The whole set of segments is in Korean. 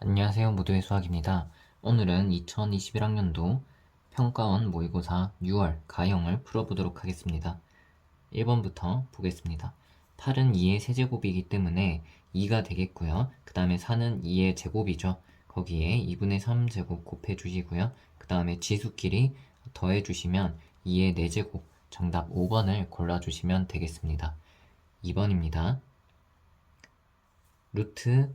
안녕하세요. 모두의 수학입니다. 오늘은 2021학년도 평가원 모의고사 6월 가형을 풀어보도록 하겠습니다. 1번부터 보겠습니다. 8은 2의 세제곱이기 때문에 2가 되겠고요. 그 다음에 4는 2의 제곱이죠. 거기에 2분의 3제곱 곱해주시고요. 그 다음에 지수끼리 더해주시면 2의 4제곱, 정답 5번을 골라주시면 되겠습니다. 2번입니다. 루트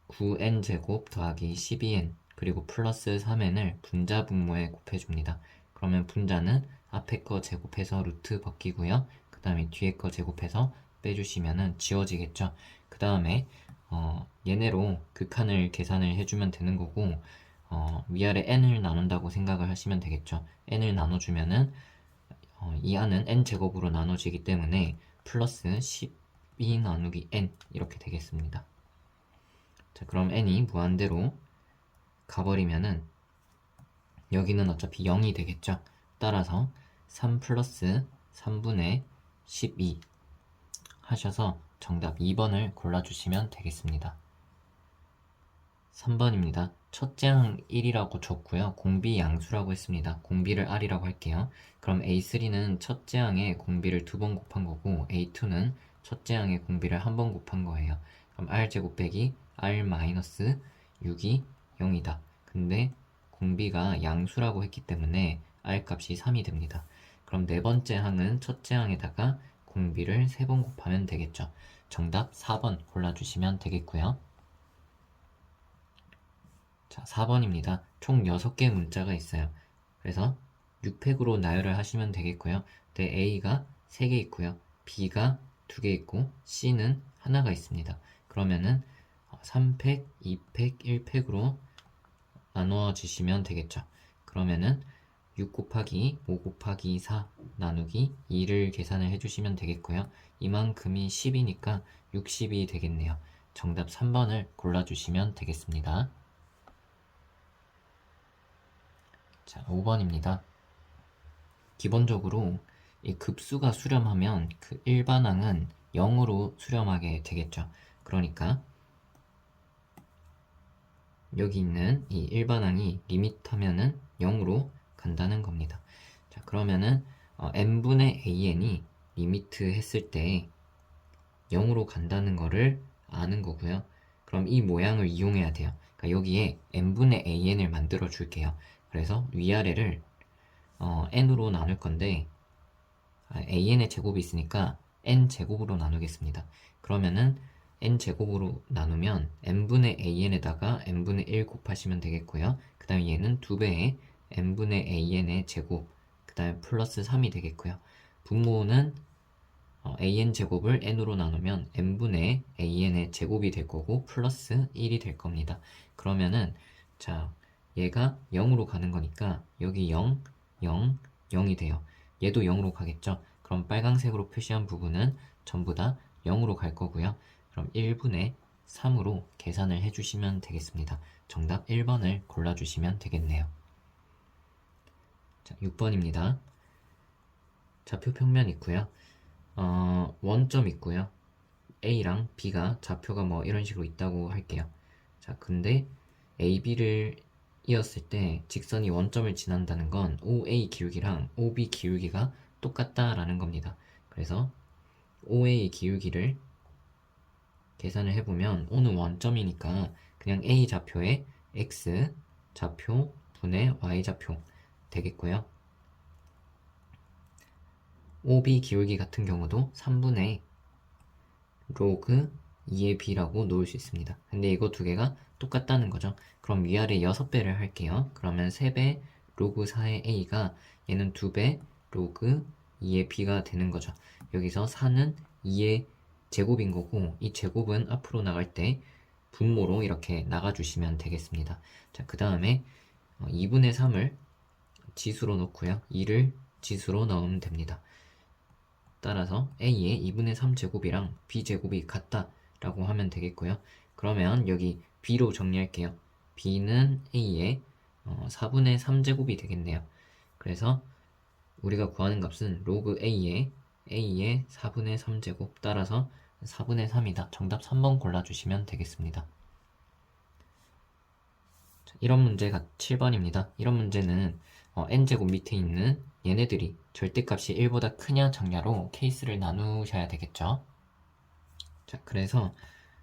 9n제곱 더하기 12n 그리고 플러스 3n을 분자 분모에 곱해줍니다. 그러면 분자는 앞에 거 제곱해서 루트 벗기고요. 그 다음에 뒤에 거 제곱해서 빼주시면 지워지겠죠. 그 다음에 얘네로 극한을 계산을 해주면 되는 거고 위아래 n을 나눈다고 생각을 하시면 되겠죠. n을 나눠주면은 이 안은 n제곱으로 나눠지기 때문에 플러스 12 나누기 n 이렇게 되겠습니다. 자, 그럼 n이 무한대로 가버리면은 여기는 어차피 0이 되겠죠. 따라서 3 플러스 3분의 12 하셔서 정답 2번을 골라주시면 되겠습니다. 3번입니다. 첫째 항 1이라고 줬고요. 공비 양수라고 했습니다. 공비를 r이라고 할게요. 그럼 A3는 첫째 항에 공비를 2번 곱한 거고 A2는 첫째 항에 공비를 1번 곱한 거예요. 그럼 r제곱 빼기 r 마이너스 6이 0이다. 근데 공비가 양수라고 했기 때문에 r 값이 3이 됩니다. 그럼 네 번째 항은 첫째 항에다가 공비를 3번 곱하면 되겠죠. 정답 4번 골라주시면 되겠고요. 자, 4번입니다. 총 6개의 문자가 있어요. 그래서 6팩으로 나열을 하시면 되겠고요. 네, A가 3개 있고요. B가 2개 있고 C는 하나가 있습니다. 그러면은 3팩, 2팩, 1팩으로 나누어지시면 되겠죠. 그러면은 6 곱하기 5 곱하기 4 나누기 2를 계산을 해주시면 되겠고요. 이만큼이 10이니까 60이 되겠네요. 정답 3번을 골라주시면 되겠습니다. 자, 5번입니다. 기본적으로 이 급수가 수렴하면 그 일반항은 0으로 수렴하게 되겠죠. 그러니까 여기 있는 이 일반항이 리밋하면은 0으로 간다는 겁니다. 자, 그러면은 n분의 an이 리미트 했을 때 0으로 간다는 거를 아는 거고요. 그럼 이 모양을 이용해야 돼요. 그러니까 여기에 n분의 an을 만들어 줄게요. 그래서 위아래를 n으로 나눌 건데 an의 제곱이 있으니까 n제곱으로 나누겠습니다. 그러면은 n제곱으로 나누면 n분의 an에다가 n분의 1 곱하시면 되겠고요. 그 다음에 얘는 2배의 n분의 an의 제곱, 그 다음에 플러스 3이 되겠고요. 분모는 an제곱을 n으로 나누면 n분의 an의 제곱이 될 거고 플러스 1이 될 겁니다. 그러면은 자, 얘가 0으로 가는 거니까 여기 0, 0, 0이 돼요. 얘도 0으로 가겠죠. 그럼 빨강색으로 표시한 부분은 전부 다 0으로 갈 거고요. 그럼 1분의 3으로 계산을 해주시면 되겠습니다. 정답 1번을 골라주시면 되겠네요. 자, 6번입니다. 좌표 평면 있고요. 원점 있고요. A랑 B가 좌표가 뭐 이런 식으로 있다고 할게요. 자, 근데 A, B를 이었을 때 직선이 원점을 지난다는 건 OA 기울기랑 OB 기울기가 똑같다라는 겁니다. 그래서 OA 기울기를 계산을 해보면 O는 원점이니까 그냥 A 좌표에 X 좌표 분의 Y 좌표 되겠고요. OB 기울기 같은 경우도 3분의 로그 2의 b라고 놓을 수 있습니다. 근데 이거 두 개가 똑같다는 거죠. 그럼 위아래 6배를 할게요. 그러면 3배 로그 4의 a가 얘는 2배 로그 2의 b가 되는 거죠. 여기서 4는 2의 제곱인 거고 이 제곱은 앞으로 나갈 때 분모로 이렇게 나가주시면 되겠습니다. 자, 그 다음에 2분의 3을 지수로 놓고요. 2를 지수로 넣으면 됩니다. 따라서 a의 2분의 3제곱이랑 b제곱이 같다 라고 하면 되겠고요. 그러면 여기 b로 정리할게요. b는 a의 4분의 3제곱이 되겠네요. 그래서 우리가 구하는 값은 로그 a의 4분의 3제곱 따라서 4분의 3이다. 정답 3번 골라주시면 되겠습니다. 이런 문제가 7번입니다. 이런 문제는 n제곱 밑에 있는 얘네들이 절대값이 1보다 크냐 작냐로 케이스를 나누셔야 되겠죠. 자, 그래서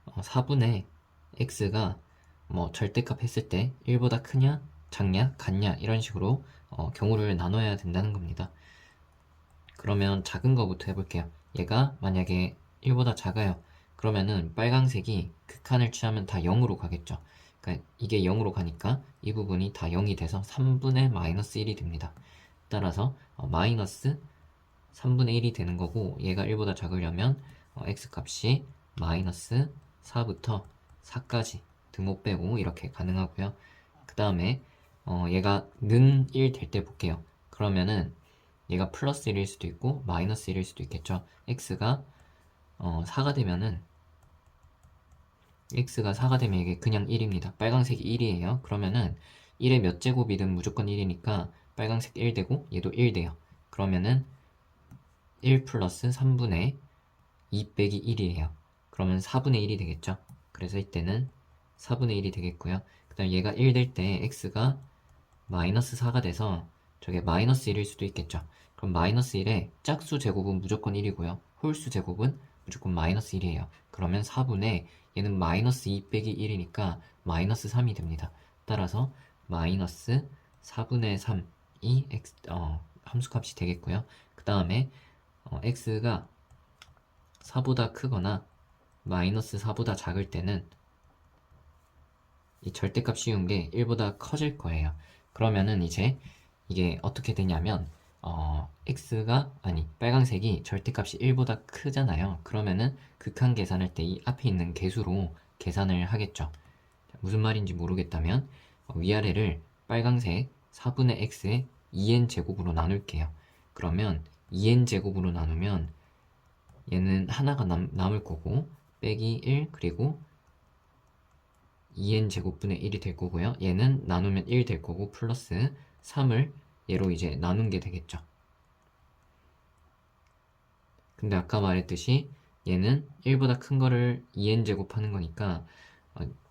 4분의 x가 뭐 절대값 했을 때 1보다 크냐 작냐 같냐 이런 식으로 경우를 나눠야 된다는 겁니다. 그러면 작은 거부터 해볼게요. 얘가 만약에 1보다 작아요. 그러면은 빨강색이 극한을 취하면 다 0으로 가겠죠. 그러니까 이게 0으로 가니까 이 부분이 다 0이 돼서 3분의 마이너스 1이 됩니다. 따라서 마이너스 3분의 1이 되는 거고, 얘가 1보다 작으려면 x값이 마이너스 4부터 4까지 등호 빼고 이렇게 가능하고요. 그 다음에 얘가 는 1 될 때 볼게요. 그러면은 얘가 플러스 1일 수도 있고 마이너스 1일 수도 있겠죠. x가 4가 되면은 이게 그냥 1입니다. 빨강색이 1이에요. 그러면은 1의 몇 제곱이든 무조건 1이니까 빨강색 1 되고 얘도 1 돼요. 그러면은 1 플러스 3분의 2 빼기 1이에요. 그러면 4분의 1이 되겠죠. 그래서 이때는 4분의 1이 되겠고요. 그 다음 얘가 1 될 때 x가 마이너스 4가 돼서 저게 마이너스 1일 수도 있겠죠. 그럼 마이너스 1의 짝수 제곱은 무조건 1이고요. 홀수 제곱은 무조건 마이너스 1이에요. 그러면 4분의 얘는 마이너스 2 빼기 1이니까 마이너스 3이 됩니다. 따라서 마이너스 4분의 3이 함수값이 되겠고요. 그 다음에 x가 4보다 크거나 마이너스 4보다 작을 때는 이 절대값 씌운 게 1보다 커질 거예요. 그러면은 이제 이게 어떻게 되냐면 빨강색이 절대값이 1보다 크잖아요. 그러면은 극한 계산할 때 이 앞에 있는 개수로 계산을 하겠죠. 무슨 말인지 모르겠다면 위아래를 빨강색 4분의 x의 2n 제곱으로 나눌게요. 그러면 2n 제곱으로 나누면 얘는 하나가 남을 거고 빼기 1 그리고 2n 제곱분의 1이 될 거고요. 얘는 나누면 1 될 거고 플러스 3을 얘로 이제 나눈 게 되겠죠. 근데 아까 말했듯이 얘는 1보다 큰 거를 2n 제곱하는 거니까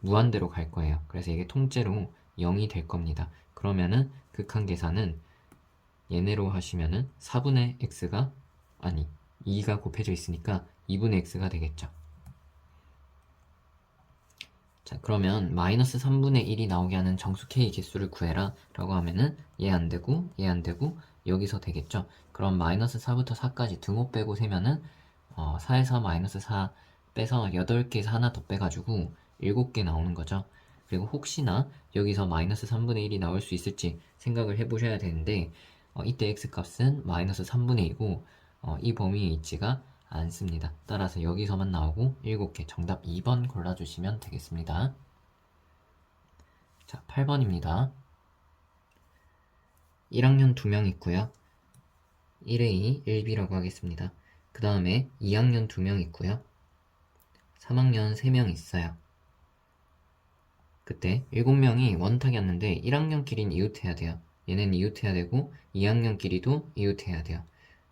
무한대로 갈 거예요. 그래서 이게 통째로 0이 될 겁니다. 그러면은 극한 계산은 얘네로 하시면은 4분의 x가 2가 곱해져 있으니까 2분의 x가 되겠죠. 자, 그러면 마이너스 3분의 1이 나오게 하는 정수 k 개수를 구해라 라고 하면은 얘 안 되고 얘 안 되고 여기서 되겠죠. 그럼 마이너스 4부터 4까지 등호 빼고 세면은 4에서 마이너스 4 빼서 8개에서 하나 더 빼가지고 7개 나오는 거죠. 그리고 혹시나 여기서 마이너스 3분의 1이 나올 수 있을지 생각을 해보셔야 되는데 이때 x값은 마이너스 3분의 2고 이 범위에 있지가 않습니다. 따라서 여기서만 나오고 7개 정답 2번 골라주시면 되겠습니다. 자, 8번입니다. 1학년 2명 있고요. 1A, 1B라고 하겠습니다. 그 다음에 2학년 2명 있고요. 3학년 3명 있어요. 그때 7명이 원탁이었는데 1학년끼리는 이웃해야 돼요. 얘는 이웃해야 되고 2학년끼리도 이웃해야 돼요.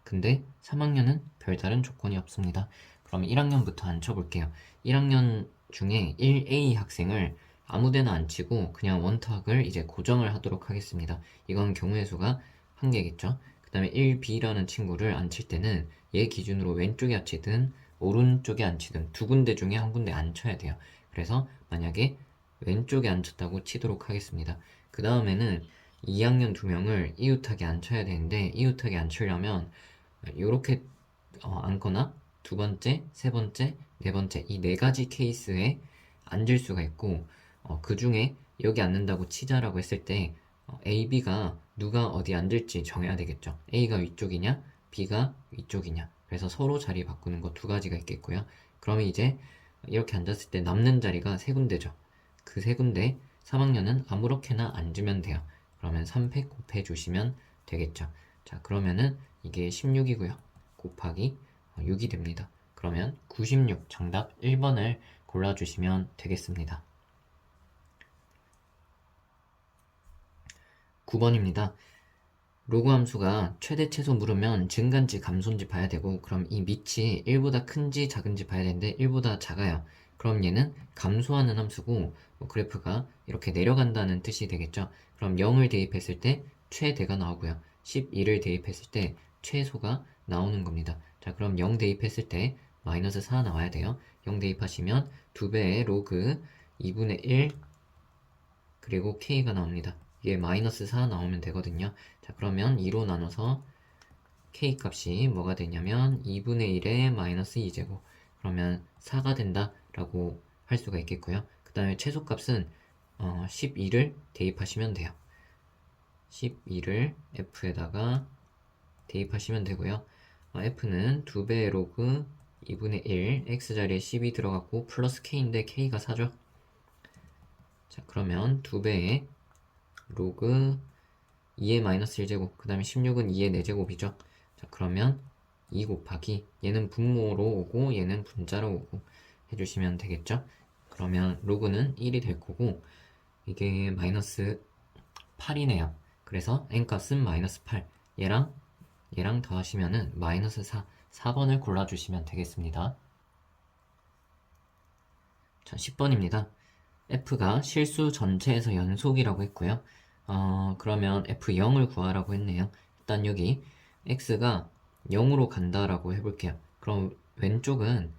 근데 3학년은 별다른 조건이 없습니다. 그럼 1학년부터 앉혀볼게요. 1학년 중에 1A 학생을 아무데나 앉히고 그냥 원탁을 이제 고정을 하도록 하겠습니다. 이건 경우의 수가 한 개겠죠. 그 다음에 1B라는 친구를 앉힐 때는 얘 기준으로 왼쪽에 앉히든 오른쪽에 앉히든 두 군데 중에 한 군데 앉혀야 돼요. 그래서 만약에 왼쪽에 앉혔다고 치도록 하겠습니다. 그 다음에는 2학년 2명을 이웃하게 앉혀야 되는데 이웃하게 앉히려면 이렇게 앉거나 두 번째, 세 번째, 네 번째 이 네 가지 케이스에 앉을 수가 있고 그 중에 여기 앉는다고 치자라고 했을 때 A, B가 누가 어디 앉을지 정해야 되겠죠. A가 위쪽이냐, B가 위쪽이냐. 그래서 서로 자리 바꾸는 거 두 가지가 있겠고요. 그러면 이제 이렇게 앉았을 때 남는 자리가 세 군데죠. 그 세 군데 3학년은 아무렇게나 앉으면 돼요. 그러면 3팩 곱해주시면 되겠죠. 자, 그러면은 이게 16이고요. 곱하기 6이 됩니다. 그러면 96 정답 1번을 골라주시면 되겠습니다. 9번입니다. 로그 함수가 최대 최소 물으면 증가인지 감소인지 봐야 되고 그럼 이 밑이 1보다 큰지 작은지 봐야 되는데 1보다 작아요. 그럼 얘는 감소하는 함수고 그래프가 이렇게 내려간다는 뜻이 되겠죠. 그럼 0을 대입했을 때 최대가 나오고요. 12를 대입했을 때 최소가 나오는 겁니다. 자, 그럼 0 대입했을 때 마이너스 4 나와야 돼요. 0 대입하시면 2배의 로그 2분의 1 그리고 k가 나옵니다. 이게 마이너스 4 나오면 되거든요. 자, 그러면 2로 나눠서 k 값이 뭐가 되냐면 2분의 1의 마이너스 2제곱. 그러면 4가 된다 라고 할 수가 있겠고요. 그 다음에 최소값은 12를 대입하시면 돼요. 12를 f에다가 대입하시면 되고요. f는 2배의 로그 2분의 1 x자리에 10이 들어갔고 플러스 k인데 k가 4죠. 자, 그러면 2배의 로그 2의 마이너스 1제곱 그 다음에 16은 2의 4제곱이죠. 자, 그러면 2 곱하기 얘는 분모로 오고 얘는 분자로 오고 해주시면 되겠죠. 그러면 로그는 1이 될 거고 이게 마이너스 8이네요. 그래서 n값은 마이너스 8 얘랑 더하시면은 마이너스 4번을 골라주시면 되겠습니다. 자, 10번입니다. f가 실수 전체에서 연속이라고 했고요. 그러면 f0을 구하라고 했네요. 일단 여기 x가 0으로 간다라고 해볼게요. 그럼 왼쪽은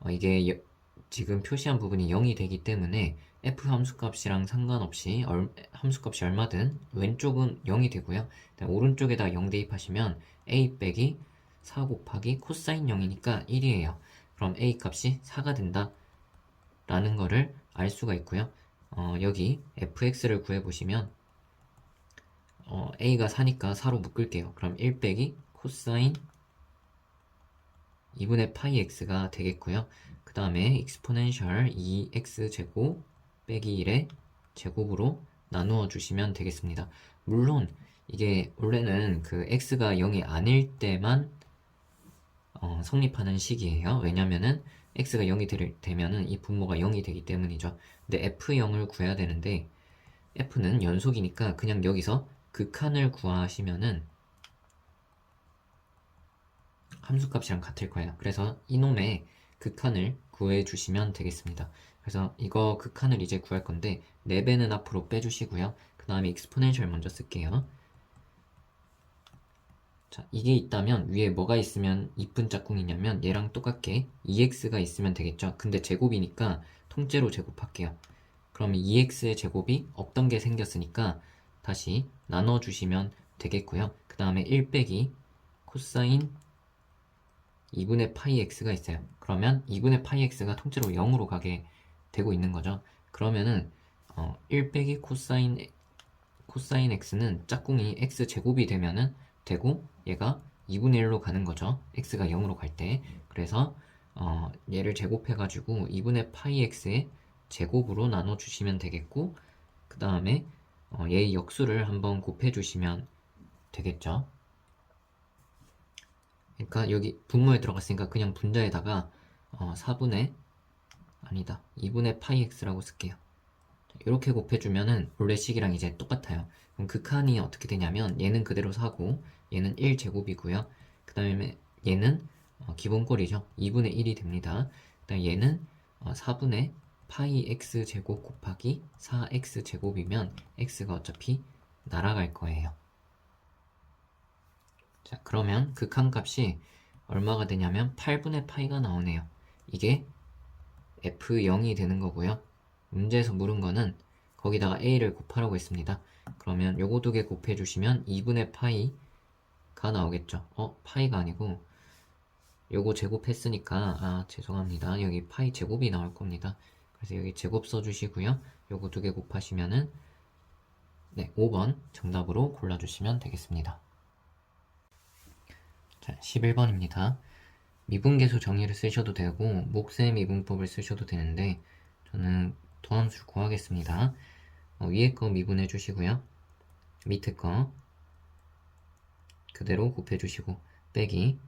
이게 지금 표시한 부분이 0이 되기 때문에 f 함수값이랑 상관없이 함수값이 얼마든 왼쪽은 0이 되고요. 오른쪽에다 0 대입하시면 a 빼기 4 곱하기 코사인 0이니까 1이에요. 그럼 a 값이 4가 된다 라는 거를 알 수가 있고요. 여기 fx를 구해보시면 a가 4니까 4로 묶을게요. 그럼 1 빼기 코사인 2분의 파이 x가 되겠고요. 그 다음에 exponential 2x제곱 빼기 1의 제곱으로 나누어 주시면 되겠습니다. 물론 이게 원래는 그 x가 0이 아닐 때만 성립하는 식이에요. 왜냐면은 x가 0이 되면은 이 분모가 0이 되기 때문이죠. 근데 f0을 구해야 되는데 f는 연속이니까 그냥 여기서 극한을 구하시면은 함수값이랑 같을 거예요. 그래서 이놈의 극한을 구해주시면 되겠습니다. 그래서 이거 극한을 이제 구할 건데 4배는 앞으로 빼주시고요. 그 다음에 exponential 먼저 쓸게요. 자, 이게 있다면 위에 뭐가 있으면 이쁜 짝꿍이냐면 얘랑 똑같게 2x가 있으면 되겠죠. 근데 제곱이니까 통째로 제곱할게요. 그러면 2x의 제곱이 없던 게 생겼으니까 다시 나눠주시면 되겠고요. 그 다음에 1 빼기 코사인 2분의 파이 x가 있어요. 그러면 2분의 파이 x가 통째로 0으로 가게 되고 있는 거죠. 그러면은 1 빼기 코사인 x는 짝꿍이 x 제곱이 되면은 되고 얘가 2분의 1로 가는 거죠. x가 0으로 갈 때. 그래서 얘를 제곱해가지고 2분의 파이 x의 제곱으로 나눠주시면 되겠고 그 다음에 얘의 역수를 한번 곱해주시면 되겠죠. 그러니까 여기 분모에 들어갔으니까 그냥 분자에다가 2분의 파이 x라고 쓸게요. 이렇게 곱해주면은 원래 식이랑 이제 똑같아요. 그럼 극한이 어떻게 되냐면 얘는 그대로 4고 얘는 1제곱이고요. 그 다음에 얘는 기본꼴이죠. 2분의 1이 됩니다. 그 다음에 얘는 4분의 파이 x제곱 곱하기 4x제곱이면 x가 어차피 날아갈 거예요. 자, 그러면 극한값이 얼마가 되냐면 8분의 파이가 나오네요. 이게 f0이 되는 거고요. 문제에서 물은 거는 거기다가 a를 곱하라고 했습니다. 그러면 요거 2개 곱해주시면 2분의 파이가 나오겠죠. 파이가 아니고 요거 제곱했으니까 죄송합니다. 여기 파이 제곱이 나올 겁니다. 그래서 여기 제곱 써주시고요. 요거 2개 곱하시면은 네, 5번 정답으로 골라주시면 되겠습니다. 자, 11번입니다. 미분계수 정의를 쓰셔도 되고 몫의 미분법을 쓰셔도 되는데 저는 도함수를 구하겠습니다. 위에 거 미분해 주시고요. 밑에 거 그대로 곱해 주시고 빼기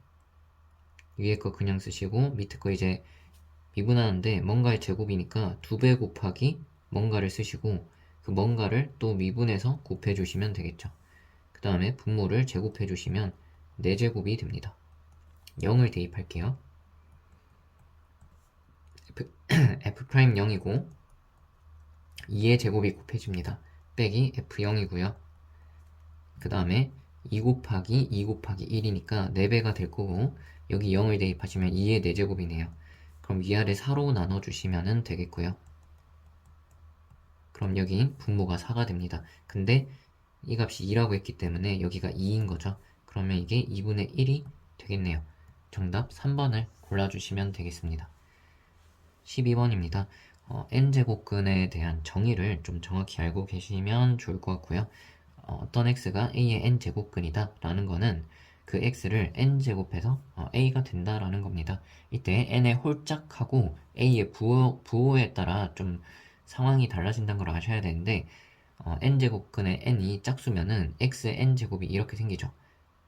위에 거 그냥 쓰시고 밑에 거 이제 미분하는데 뭔가의 제곱이니까 2배 곱하기 뭔가를 쓰시고 그 뭔가를 또 미분해서 곱해 주시면 되겠죠. 그 다음에 분모를 제곱해 주시면 4제곱이 됩니다. 0을 대입할게요. F' 0이고 2의 제곱이 곱해집니다. 빼기 F0이고요. 그 다음에 2 곱하기 2 곱하기 1이니까 4배가 될 거고 여기 0을 대입하시면 2의 4제곱이네요. 그럼 위아래 4로 나눠주시면 되겠고요. 그럼 여기 분모가 4가 됩니다. 근데 이 값이 2라고 했기 때문에 여기가 2인 거죠. 그러면 이게 2분의 1이 되겠네요. 정답 3번을 골라주시면 되겠습니다. 12번입니다. n제곱근에 대한 정의를 좀 정확히 알고 계시면 좋을 것 같고요. 어떤 x가 a의 n제곱근이다 라는 거는 그 x를 n제곱해서 a가 된다라는 겁니다. 이때 n의 홀짝하고 a의 부호에 따라 좀 상황이 달라진다는 걸 아셔야 되는데 n제곱근의 n이 짝수면은 x의 n제곱이 이렇게 생기죠.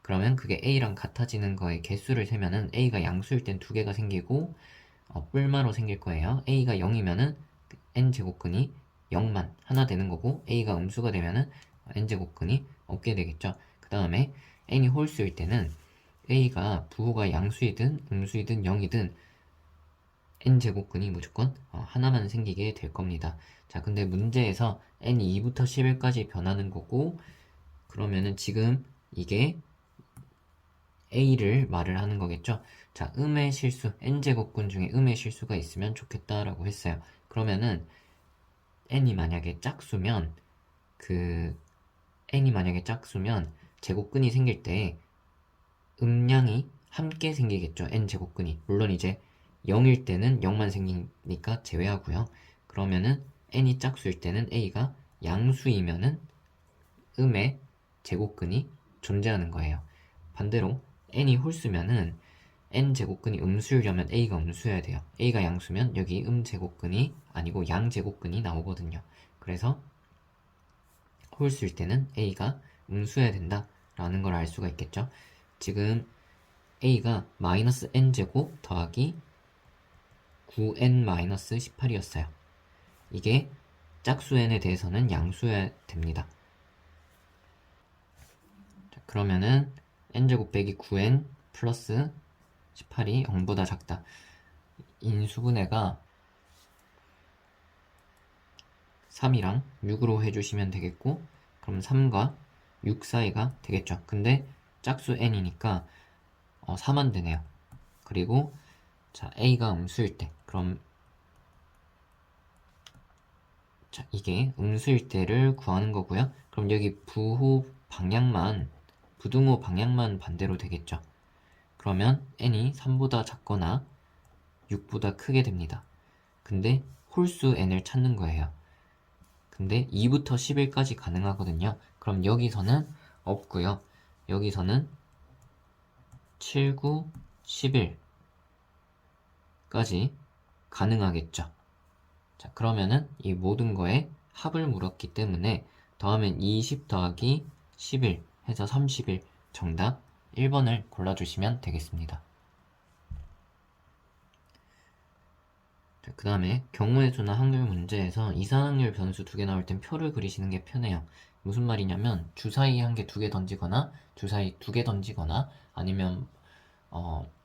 그러면 그게 a랑 같아지는 거의 개수를 세면은 a가 양수일 땐 2개가 생기고 뿔마로 생길 거예요. a가 0이면은 n제곱근이 0만 하나 되는 거고 a가 음수가 되면은 n제곱근이 없게 되겠죠. 그 다음에 n이 홀수일 때는 a가 부호가 양수이든 음수이든 0이든 n제곱근이 무조건 하나만 생기게 될 겁니다. 자, 근데 문제에서 n이 2부터 11까지 변하는 거고 그러면은 지금 이게 a를 말을 하는 거겠죠. 자, 음의 실수, n제곱근 중에 음의 실수가 있으면 좋겠다라고 했어요. 그러면은 n이 만약에 짝수면 제곱근이 생길 때 음량이 함께 생기겠죠. n제곱근이. 물론 이제 0일 때는 0만 생기니까 제외하고요. 그러면은 n이 짝수일 때는 a가 양수이면은 음의 제곱근이 존재하는 거예요. 반대로 n이 홀수면은 n제곱근이 음수이려면 a가 음수여야 돼요. a가 양수면 여기 음제곱근이 아니고 양제곱근이 나오거든요. 그래서 홀수일 때는 a가 음수여야 된다 라는 걸 알 수가 있겠죠. 지금 a가 마이너스 n제곱 더하기 9n-18이었어요. 이게 짝수 n에 대해서는 양수여야 됩니다. 자, 그러면은 n제곱 빼기 9n 플러스 18이 0보다 작다. 인수분해가 3이랑 6으로 해주시면 되겠고 그럼 3과 6 사이가 되겠죠. 근데 짝수 n이니까 4만 되네요. 그리고 자, a가 음수일 때 그럼 자, 이게 음수일 때를 구하는 거고요. 그럼 여기 부등호 방향만 반대로 되겠죠. 그러면 n이 3보다 작거나 6보다 크게 됩니다. 근데 홀수 n을 찾는 거예요. 근데 2부터 11까지 가능하거든요. 그럼 여기서는 없고요. 여기서는 7, 9, 11까지 가능하겠죠. 자, 그러면은 이 모든 거에 합을 물었기 때문에 더하면 20 더하기 11 해서 31 정답 1번을 골라주시면 되겠습니다. 그 다음에 경우의 수나 확률 문제에서 이산확률 변수 2개 나올 땐 표를 그리시는 게 편해요. 무슨 말이냐면 주사위 한 개 2개 던지거나 주사위 2개 던지거나 아니면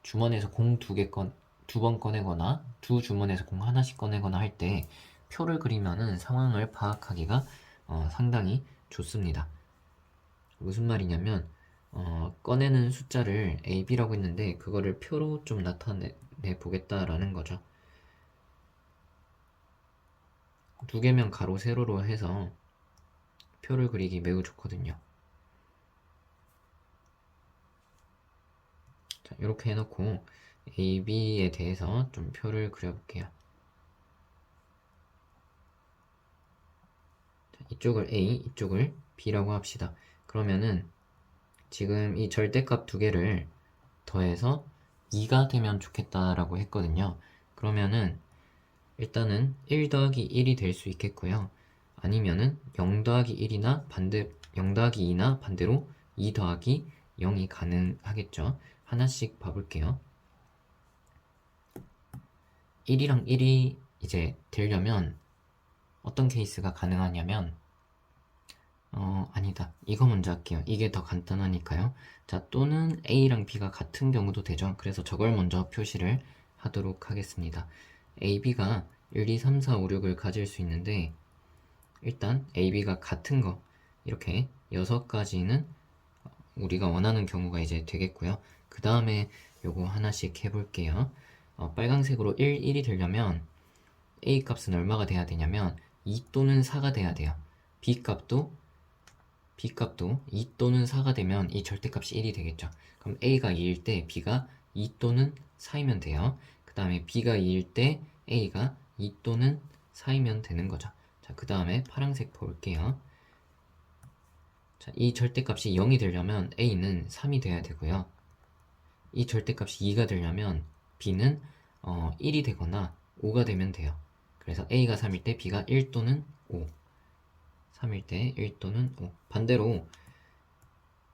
주머니에서 공 2번 꺼내거나 두 주머니에서 공 하나씩 꺼내거나 할 때 표를 그리면은 상황을 파악하기가 상당히 좋습니다. 무슨 말이냐면 꺼내는 숫자를 A, B라고 했는데 그거를 표로 좀 나타내 보겠다라는 거죠. 2개면 가로 세로로 해서 표를 그리기 매우 좋거든요. 자, 이렇게 해놓고 A, B에 대해서 좀 표를 그려볼게요. 자, 이쪽을 A, 이쪽을 B라고 합시다. 그러면은 지금 이 절대값 2개를 더해서 2가 되면 좋겠다라고 했거든요. 그러면은 일단은 1 더하기 1이 될 수 있겠고요. 아니면은 0 더하기 1이나 0 더하기 2나 반대로 2 더하기 0이 가능하겠죠. 하나씩 봐볼게요. 1이랑 1이 이제 되려면 어떤 케이스가 가능하냐면 아니다. 이거 먼저 할게요. 이게 더 간단하니까요. 자, 또는 A랑 B가 같은 경우도 되죠. 그래서 저걸 먼저 표시를 하도록 하겠습니다. AB가 1, 2, 3, 4, 5, 6을 가질 수 있는데 일단 AB가 같은 거 이렇게 6가지는 우리가 원하는 경우가 이제 되겠고요. 그 다음에 요거 하나씩 해볼게요. 빨간색으로 1, 1이 되려면 A 값은 얼마가 돼야 되냐면 2 또는 4가 돼야 돼요. B 값도 2 또는 4가 되면 이 절대값이 1이 되겠죠. 그럼 A가 2일 때 B가 2 또는 4이면 돼요. 그 다음에 B가 2일 때 A가 2 또는 4이면 되는 거죠. 자, 그 다음에 파란색 볼게요. 자, 이 절대값이 0이 되려면 A는 3이 돼야 되고요. 이 절대값이 2가 되려면 B는 1이 되거나 5가 되면 돼요. 그래서 A가 3일 때 B가 1 또는 5. 3일 때 1 또는 5. 반대로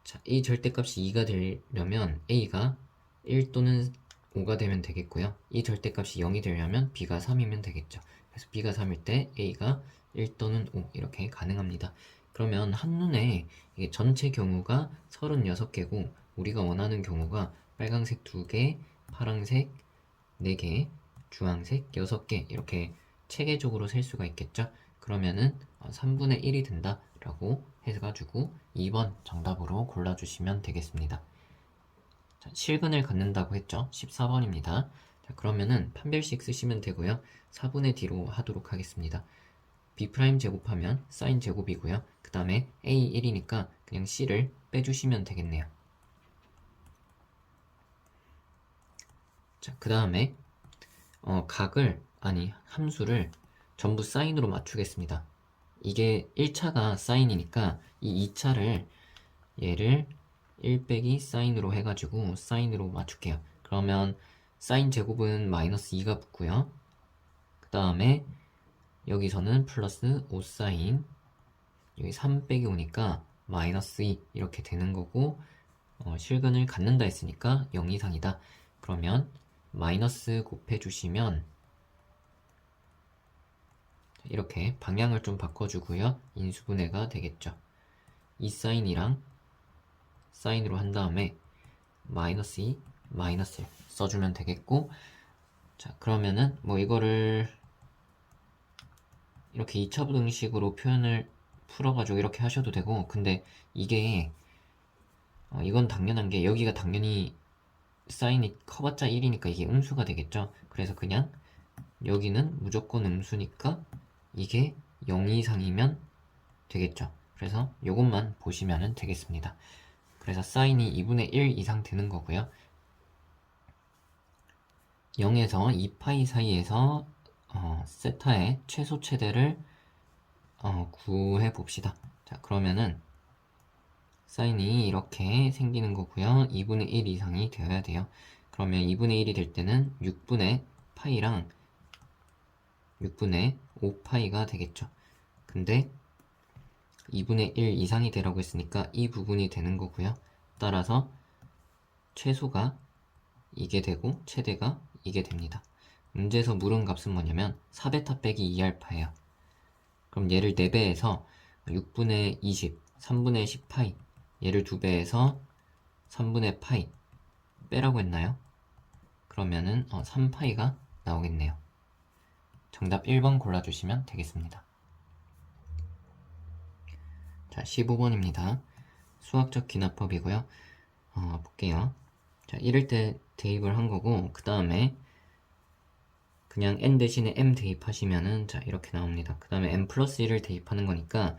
자, 이 절대값이 2가 되려면 A가 1 또는 5가 되면 되겠고요. 이 절대값이 0이 되려면 B가 3이면 되겠죠. 그래서 B가 3일 때 A가 1 또는 5 이렇게 가능합니다. 그러면 한눈에 이게 전체 경우가 36개고 우리가 원하는 경우가 빨강색 2개, 파란색 4개, 주황색 6개 이렇게 체계적으로 셀 수가 있겠죠. 그러면은 3분의 1이 된다 라고 해가지고 2번 정답으로 골라주시면 되겠습니다. 자, 실근을 갖는다고 했죠. 14번입니다. 자, 그러면은 판별식 쓰시면 되고요. 4분의 D로 하도록 하겠습니다. B' 제곱하면 사인 제곱이고요. 그 다음에 A 1이니까 그냥 C를 빼주시면 되겠네요. 자, 그 다음에 함수를 전부 사인으로 맞추겠습니다. 이게 1차가 사인이니까 이 2차를 얘를 1 빼기 사인으로 해가지고 사인으로 맞출게요. 그러면 사인 제곱은 마이너스 2가 붙고요. 그 다음에 여기서는 플러스 5사인 여기 3 빼기 5니까 마이너스 2 이렇게 되는 거고 실근을 갖는다 했으니까 0 이상이다. 그러면 마이너스 곱해주시면 이렇게 방향을 좀 바꿔주고요. 인수분해가 되겠죠. 이 사인이랑 사인으로 한 다음에 마이너스 2, 마이너스 1 써주면 되겠고 자 그러면은 뭐 이거를 이렇게 2차 부등식으로 표현을 풀어가지고 이렇게 하셔도 되고 근데 이게 이건 당연한 게 여기가 당연히 사인이 커봤자 1이니까 이게 음수가 되겠죠. 그래서 그냥 여기는 무조건 음수니까 이게 0 이상이면 되겠죠. 그래서 이것만 보시면 되겠습니다. 그래서 사인이 2분의 1 이상 되는 거고요. 0에서 2파이 사이에서 세타의 최소 최대를 구해 봅시다. 자 그러면은 사인이 이렇게 생기는 거고요. 2분의 1 이상이 되어야 돼요. 그러면 2분의 1이 될 때는 6분의 파이랑 6분의 5파이가 되겠죠. 근데 2분의 1 이상이 되라고 했으니까 이 부분이 되는 거고요. 따라서 최소가 이게 되고 최대가 이게 됩니다. 문제에서 물은 값은 뭐냐면 4베타 빼기 2알파예요. 그럼 얘를 4배해서 6분의 20, 3분의 10파이 얘를 2배해서 3분의 파이 빼라고 했나요? 그러면은 3파이가 나오겠네요. 정답 1번 골라주시면 되겠습니다. 자 15번입니다. 수학적 기납법이고요. 볼게요. 자 이럴 때 대입을 한 거고 그 다음에 그냥 n 대신에 m 대입하시면은 자 이렇게 나옵니다. 그 다음에 m 플러스 1을 대입하는 거니까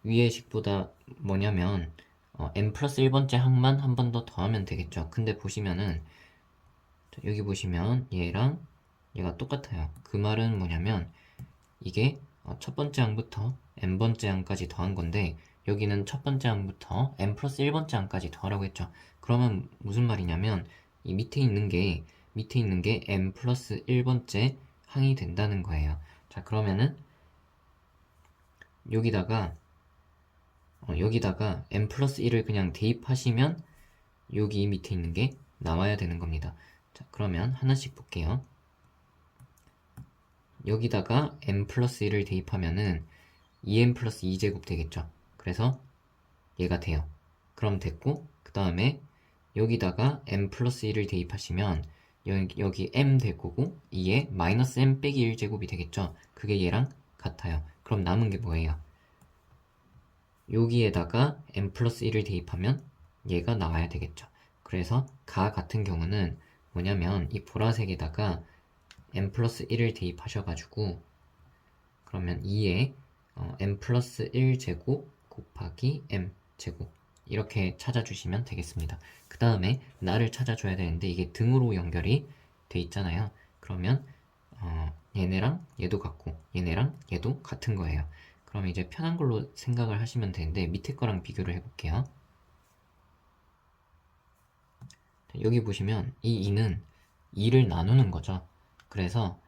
위의 식보다 뭐냐면 m 플러스 1번째 항만 한 번 더 더하면 되겠죠. 근데 보시면은 자, 여기 보시면 얘랑 얘가 똑같아요. 그 말은 뭐냐면 이게 첫 번째 항부터 n번째 항까지 더한 건데 여기는 첫 번째 항부터 n 플러스 1번째 항까지 더하라고 했죠. 그러면 무슨 말이냐면 이 밑에 있는 게 n 플러스 1번째 항이 된다는 거예요. 자 그러면은 여기다가 n 플러스 1을 그냥 대입하시면 여기 밑에 있는 게 나와야 되는 겁니다. 자 그러면 하나씩 볼게요. 여기다가 n 플러스 1을 대입하면은 2n 플러스 2제곱 되겠죠. 그래서 얘가 돼요. 그럼 됐고 그 다음에 여기다가 n 플러스 1을 대입하시면 여기 m 될 거고 2에 마이너스 m 빼기 1제곱이 되겠죠. 그게 얘랑 같아요. 그럼 남은 게 뭐예요? 여기에다가 m 플러스 1을 대입하면 얘가 나와야 되겠죠. 그래서 가 같은 경우는 뭐냐면 이 보라색에다가 m 플러스 1을 대입하셔가지고 그러면 2에 m 플러스 1제곱 곱하기 m 제곱 이렇게 찾아주시면 되겠습니다. 그 다음에 나를 찾아줘야 되는데 이게 등으로 연결이 돼 있잖아요. 그러면 얘네랑 얘도 같고 얘네랑 얘도 같은 거예요. 그럼 이제 편한 걸로 생각을 하시면 되는데 밑에 거랑 비교를 해볼게요. 여기 보시면 이 2는 2를 나누는 거죠. 그래서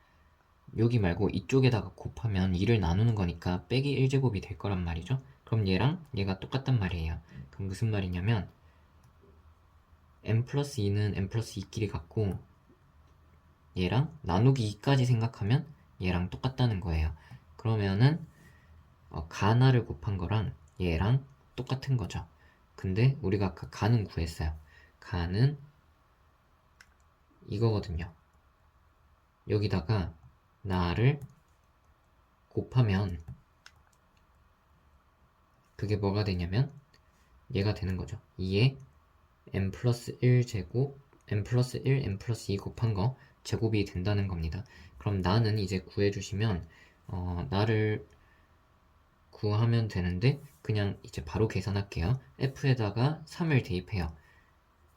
여기 말고 이쪽에다가 곱하면 2를 나누는 거니까 빼기 1제곱이 될 거란 말이죠. 그럼 얘랑 얘가 똑같단 말이에요. 그럼 무슨 말이냐면 m 플러스 2는 m 플러스 2끼리 같고 얘랑 나누기 2까지 생각하면 얘랑 똑같다는 거예요. 그러면은 가나를 곱한 거랑 얘랑 똑같은 거죠. 근데 우리가 아까 가는 구했어요. 가는 이거거든요. 여기다가 나를 곱하면 그게 뭐가 되냐면 얘가 되는 거죠. 2에 m 플러스 1 제곱 m 플러스 1 m 플러스 2 곱한 거 제곱이 된다는 겁니다. 그럼 나는 이제 구해주시면 나를 구하면 되는데 그냥 이제 바로 계산할게요. f에다가 3을 대입해요.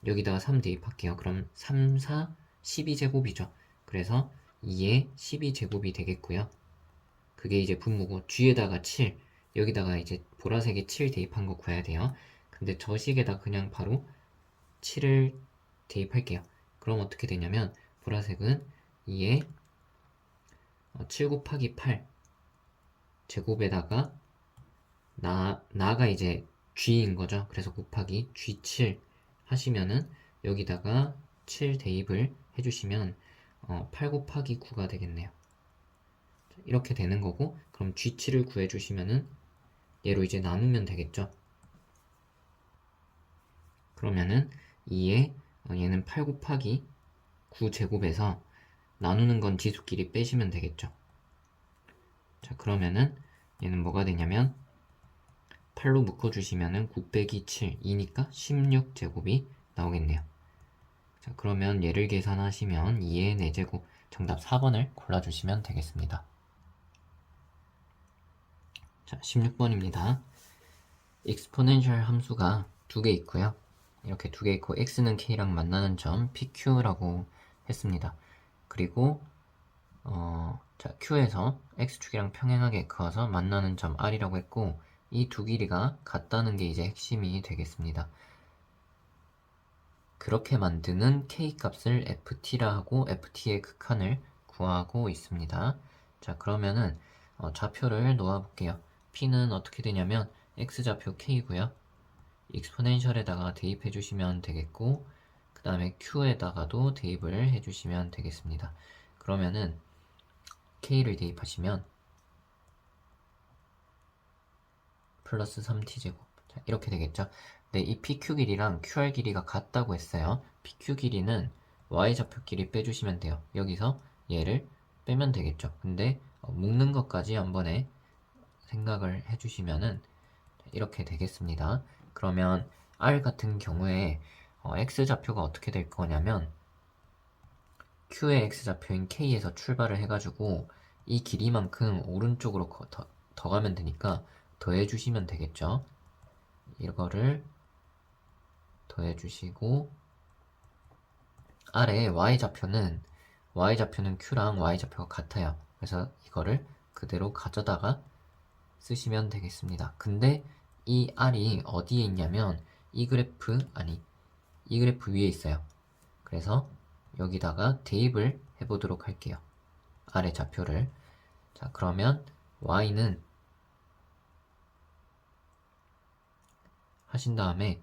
여기다가 3 대입할게요. 그럼 3, 4, 12제곱이죠. 그래서 2에 12제곱이 되겠고요. 그게 이제 분모고 G에다가 7 여기다가 이제 보라색에 7 대입한 거 구해야 돼요. 근데 저 식에다 그냥 바로 7을 대입할게요. 그럼 어떻게 되냐면 보라색은 2에 7 곱하기 8 제곱에다가 나가 이제 G인 거죠. 그래서 곱하기 G7 하시면은 여기다가 7 대입을 해주시면 8 곱하기 9가 되겠네요. 이렇게 되는 거고 그럼 G7을 구해주시면은 얘로 이제 나누면 되겠죠. 그러면은 2에 얘는 8 곱하기 9 제곱에서 나누는 건 지수끼리 빼시면 되겠죠. 자 그러면은 얘는 뭐가 되냐면 8로 묶어주시면은 9 빼기 7 2니까 16제곱이 나오겠네요. 자 그러면 얘를 계산하시면 2의 4제곱 정답 4번을 골라주시면 되겠습니다. 자 16번입니다. exponential 함수가 두 개 있고요. 이렇게 두 개 있고 x는 k랑 만나는 점 pq라고 했습니다. 그리고 자 q에서 x축이랑 평행하게 그어서 만나는 점 r이라고 했고 이 두 길이가 같다는 게 이제 핵심이 되겠습니다. 그렇게 만드는 k값을 ft라 하고 ft의 극한을 구하고 있습니다. 자 그러면은 좌표를 놓아볼게요. p는 어떻게 되냐면 x좌표 k고요. 익스포넨셜에다가 대입해 주시면 되겠고 그 다음에 q에다가도 대입을 해주시면 되겠습니다. 그러면은 k를 대입하시면 플러스 3t제곱 이렇게 되겠죠. 네, 이 pq 길이랑 qr 길이가 같다고 했어요. pq 길이는 y좌표 길이 빼주시면 돼요. 여기서 얘를 빼면 되겠죠. 근데 묶는 것까지 한 번에 생각을 해주시면은 이렇게 되겠습니다. 그러면 r 같은 경우에 x좌표가 어떻게 될 거냐면 q의 x좌표인 k에서 출발을 해가지고 이 길이만큼 오른쪽으로 더 가면 되니까 더해주시면 되겠죠. 이거를 더해주시고 아래 y좌표는 q랑 y좌표가 같아요. 그래서 이거를 그대로 가져다가 쓰시면 되겠습니다. 근데 이 r이 어디에 있냐면 이 그래프 위에 있어요. 그래서 여기다가 대입을 해보도록 할게요. 아래 좌표를. 자 그러면 y는 하신 다음에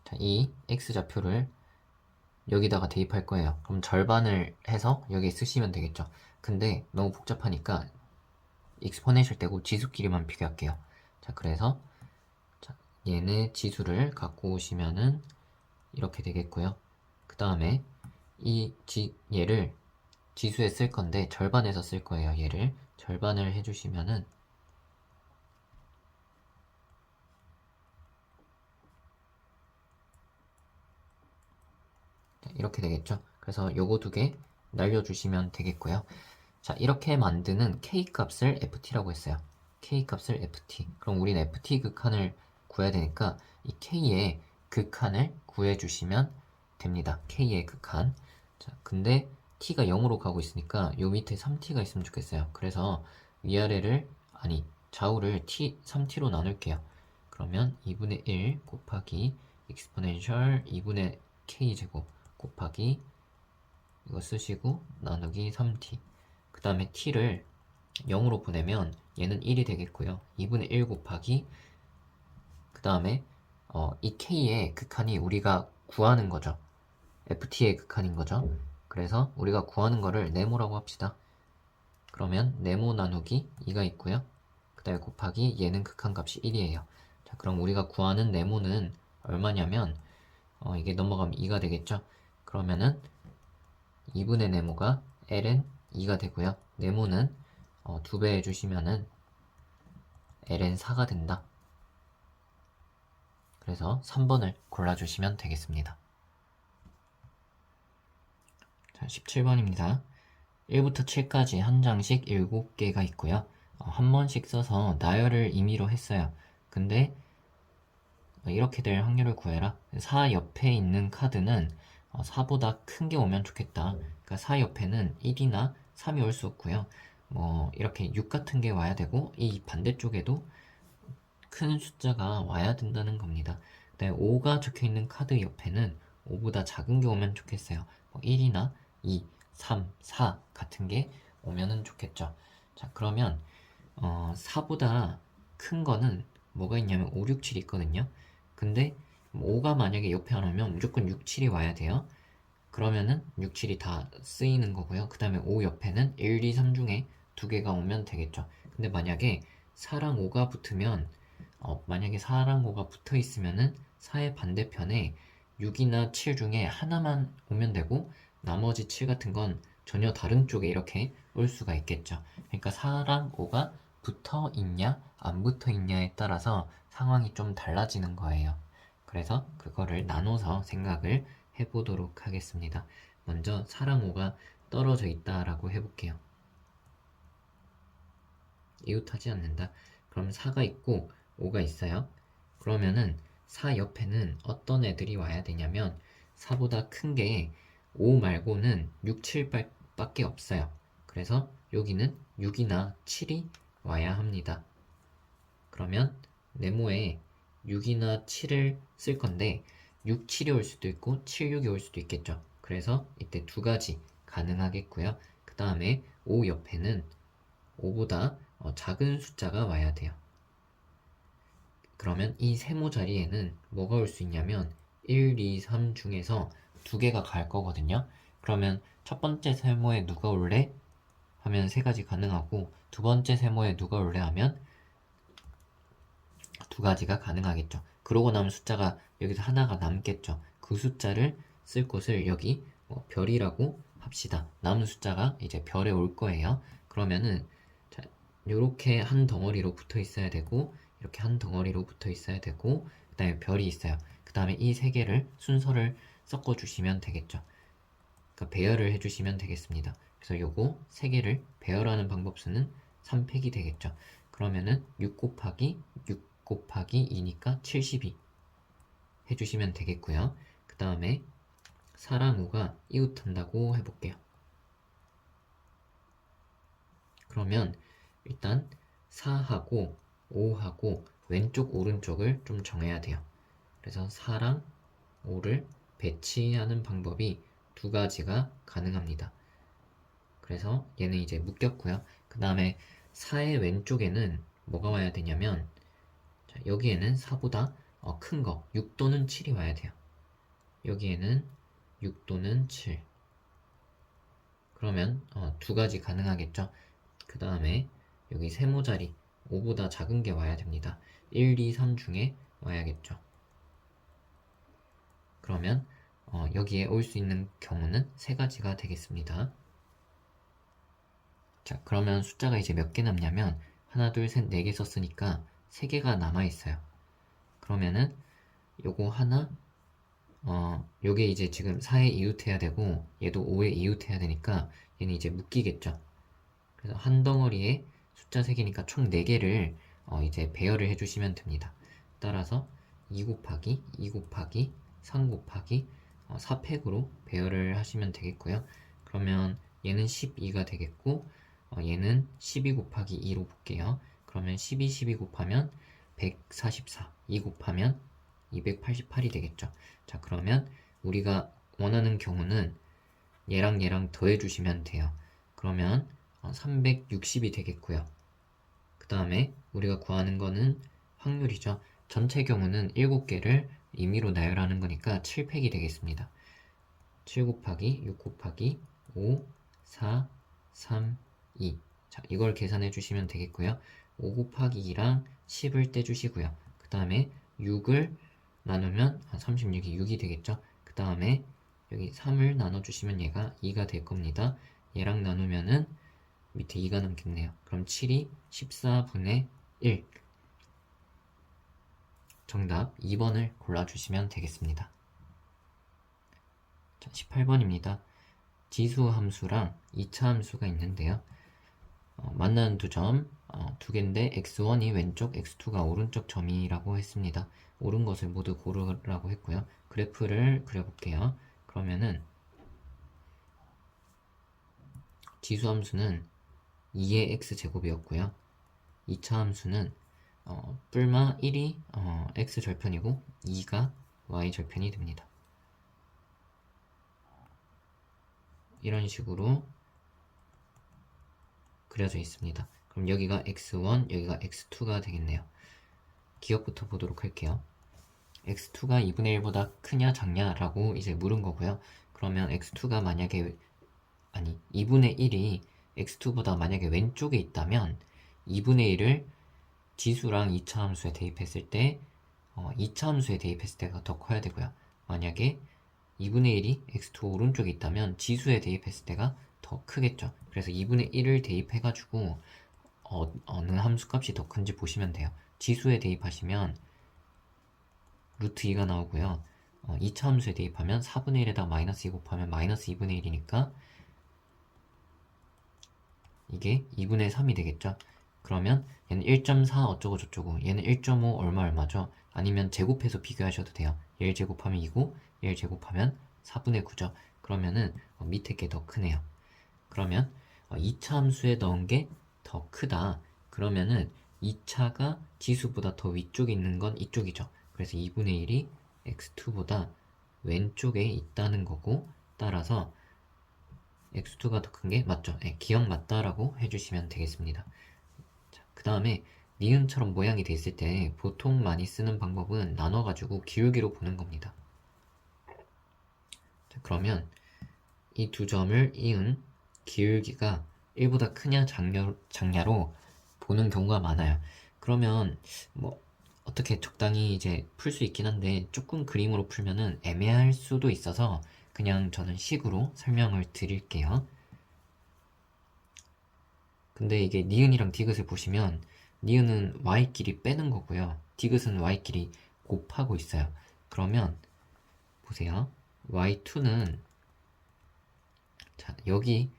자, 이 x좌표를 여기다가 대입할 거예요. 그럼 절반을 해서 여기에 쓰시면 되겠죠. 근데 너무 복잡하니까 익스포넨셜 떼고 지수끼리만 비교할게요. 자 그래서 자, 얘네 지수를 갖고 오시면은 이렇게 되겠고요. 그 다음에 얘를 지수에 쓸 건데 절반에서 쓸 거예요. 얘를 절반을 해주시면은 이렇게 되겠죠. 그래서 요거 두 개 날려주시면 되겠고요. 자, 이렇게 만드는 K값을 FT라고 했어요. K값을 FT. 그럼 우리는 FT 극한을 구해야 되니까 이 K의 극한을 구해주시면 됩니다. K의 극한. 자, 근데 T가 0으로 가고 있으니까 요 밑에 3T가 있으면 좋겠어요. 그래서 위아래를, 아니, 좌우를 3T로 나눌게요. 그러면 2분의 1 곱하기 exponential 2분의 K제곱 곱하기 이거 쓰시고 나누기 3t. 그 다음에 t를 0으로 보내면 얘는 1이 되겠고요. 2분의 1 곱하기 그 다음에 이 k의 극한이 우리가 구하는 거죠. ft의 극한인 거죠. 그래서 우리가 구하는 거를 네모라고 합시다. 그러면 네모 나누기 2가 있고요. 그 다음에 곱하기 얘는 극한값이 1이에요. 자, 그럼 우리가 구하는 네모는 얼마냐면 이게 넘어가면 2가 되겠죠. 그러면은 2분의 네모가 ln 2가 되고요. 네모는 2배 해주시면은 ln 4가 된다. 그래서 3번을 골라주시면 되겠습니다. 자, 17번입니다. 1부터 7까지 한 장씩 7개가 있고요. 한 번씩 써서 나열을 임의로 했어요. 근데 이렇게 될 확률을 구해라. 4 옆에 있는 카드는 4보다 큰 게 오면 좋겠다. 그러니까 4 옆에는 1이나 3이 올 수 없고요. 뭐 이렇게 6 같은 게 와야 되고 이 반대쪽에도 큰 숫자가 와야 된다는 겁니다. 그다음에 5가 적혀 있는 카드 옆에는 5보다 작은 게 오면 좋겠어요. 뭐 1이나 2, 3, 4 같은 게 오면은 좋겠죠. 자, 그러면 4보다 큰 거는 뭐가 있냐면 5, 6, 7이 있거든요. 근데 5가 만약에 옆에 안 오면 무조건 6, 7이 와야 돼요. 그러면은 6, 7이 다 쓰이는 거고요. 그 다음에 5 옆에는 1, 2, 3 중에 2개가 오면 되겠죠. 근데 만약에 4랑 5가 붙으면 만약에 4랑 5가 붙어 있으면은 4의 반대편에 6이나 7 중에 하나만 오면 되고 나머지 7 같은 건 전혀 다른 쪽에 이렇게 올 수가 있겠죠. 그러니까 4랑 5가 붙어 있냐 안 붙어 있냐에 따라서 상황이 좀 달라지는 거예요. 그래서 그거를 나눠서 생각을 해보도록 하겠습니다. 먼저 4랑 5가 떨어져 있다라고 해볼게요. 이웃하지 않는다. 그럼 4가 있고 5가 있어요. 그러면은 4 옆에는 어떤 애들이 와야 되냐면 4보다 큰 게 5 말고는 6, 7밖에 없어요. 그래서 여기는 6이나 7이 와야 합니다. 그러면 네모에 6이나 7을 쓸 건데 6, 7이 올 수도 있고 7, 6이 올 수도 있겠죠. 그래서 이때 두 가지 가능하겠고요. 그 다음에 5 옆에는 5보다 작은 숫자가 와야 돼요. 그러면 이 세모 자리에는 뭐가 올 수 있냐면 1, 2, 3 중에서 두 개가 갈 거거든요. 그러면 첫 번째 세모에 누가 올래? 하면 세 가지 가능하고 두 번째 세모에 누가 올래? 하면 두 가지가 가능하겠죠. 그러고 나면 숫자가 여기서 하나가 남겠죠. 그 숫자를 쓸 곳을 여기 별이라고 합시다. 남은 숫자가 이제 별에 올 거예요. 그러면은 자, 이렇게 한 덩어리로 붙어 있어야 되고 이렇게 한 덩어리로 붙어 있어야 되고 그 다음에 별이 있어요. 그 다음에 이 세 개를 순서를 섞어 주시면 되겠죠. 그러니까 배열을 해주시면 되겠습니다. 그래서 요거 세 개를 배열하는 방법수는 3팩이 되겠죠. 그러면은 6 곱하기 6 곱하기 2니까 72 해주시면 되겠고요. 그 다음에 4랑 5가 이웃한다고 해볼게요. 그러면 일단 4하고 5하고 왼쪽 오른쪽을 좀 정해야 돼요. 그래서 4랑 5를 배치하는 방법이 두 가지가 가능합니다. 그래서 얘는 이제 묶였고요. 그 다음에 4의 왼쪽에는 뭐가 와야 되냐면 자, 여기에는 4보다 큰 거, 6 또는 7이 와야 돼요. 여기에는 6 또는 7. 그러면 두 가지 가능하겠죠. 그 다음에 여기 세모자리 5보다 작은 게 와야 됩니다. 1, 2, 3 중에 와야겠죠. 그러면 여기에 올 수 있는 경우는 세 가지가 되겠습니다. 자, 그러면 숫자가 이제 몇 개 남냐면 하나, 둘, 셋, 네 개 썼으니까 세 개가 남아 있어요. 그러면은 요거 하나, 요게 이제 지금 4에 이웃해야 되고 얘도 5에 이웃해야 되니까 얘는 이제 묶이겠죠. 그래서 한 덩어리에 숫자 3개니까 총 4개를 이제 배열을 해주시면 됩니다. 따라서 2 곱하기 2 곱하기 3 곱하기 4팩으로 배열을 하시면 되겠고요. 그러면 얘는 12가 되겠고 얘는 12 곱하기 2로 볼게요. 그러면 12 곱하면 144, 2 곱하면 288이 되겠죠. 자, 그러면 우리가 원하는 경우는 얘랑 얘랑 더해주시면 돼요. 그러면 360이 되겠고요. 그 다음에 우리가 구하는 거는 확률이죠. 전체 경우는 7개를 임의로 나열하는 거니까 7팩이 되겠습니다. 7 곱하기 6 곱하기 5, 4, 3, 2. 자, 이걸 계산해 주시면 되겠고요. 5 곱하기 2랑 10을 떼주시고요. 그 다음에 6을 나누면 36이 6이 되겠죠. 그 다음에 여기 3을 나눠주시면 얘가 2가 될 겁니다. 얘랑 나누면은 밑에 2가 남겠네요. 그럼 7이 14분의 1. 정답 2번을 골라주시면 되겠습니다. 자, 18번입니다. 지수 함수랑 2차 함수가 있는데요. 만나는 두 점, 두 개인데 x1이 왼쪽, x2가 오른쪽 점이라고 했습니다. 옳은 것을 모두 고르라고 했고요. 그래프를 그려볼게요. 그러면은 지수 함수는 2의 x제곱이었고요. 2차 함수는 뿔마 1이 x절편이고 2가 y절편이 됩니다. 이런 식으로 그려져 있습니다. 그럼 여기가 x1, 여기가 x2가 되겠네요. 기억부터 보도록 할게요. x2가 2분의 1보다 크냐 작냐 라고 이제 물은 거고요. 그러면 x2가 만약에 2분의 1이 x2보다 만약에 왼쪽에 있다면 2분의 1을 지수랑 2차 함수에 대입했을 때 2차 함수에 대입했을 때가 더 커야 되고요. 만약에 2분의 1이 x2 오른쪽에 있다면 지수에 대입했을 때가 더 크겠죠. 그래서 2분의 1을 대입해가지고 어느 함수 값이 더 큰지 보시면 돼요. 지수에 대입하시면 루트 2가 나오고요. 2차 함수에 대입하면 4분의 1에다 마이너스 2 곱하면 마이너스 2분의 1이니까 이게 2분의 3이 되겠죠. 그러면 얘는 1.4 어쩌고 저쩌고 얘는 1.5 얼마죠? 아니면 제곱해서 비교하셔도 돼요. 얘를 제곱하면 2고 얘를 제곱하면 4분의 9죠. 그러면은 밑에 게 더 크네요. 그러면 2차 함수에 넣은 게 더 크다. 그러면은 2차가 지수보다 더 위쪽에 있는 건 이쪽이죠. 그래서 2분의 1이 x2보다 왼쪽에 있다는 거고 따라서 x2가 더 큰 게 맞죠? 네, 기억 맞다라고 해주시면 되겠습니다. 그 다음에 니은처럼 모양이 돼 있을 때 보통 많이 쓰는 방법은 나눠가지고 기울기로 보는 겁니다. 자, 그러면 이 두 점을 이은 기울기가 1보다 크냐 작냐로 보는 경우가 많아요. 그러면 뭐 어떻게 적당히 이제 풀 수 있긴 한데 조금 그림으로 풀면은 애매할 수도 있어서 그냥 저는 식으로 설명을 드릴게요. 근데 이게 니은이랑 디귿을 보시면 니은은 y끼리 빼는 거고요. 디귿은 y끼리 곱하고 있어요. 그러면 보세요. y2는 자, 여기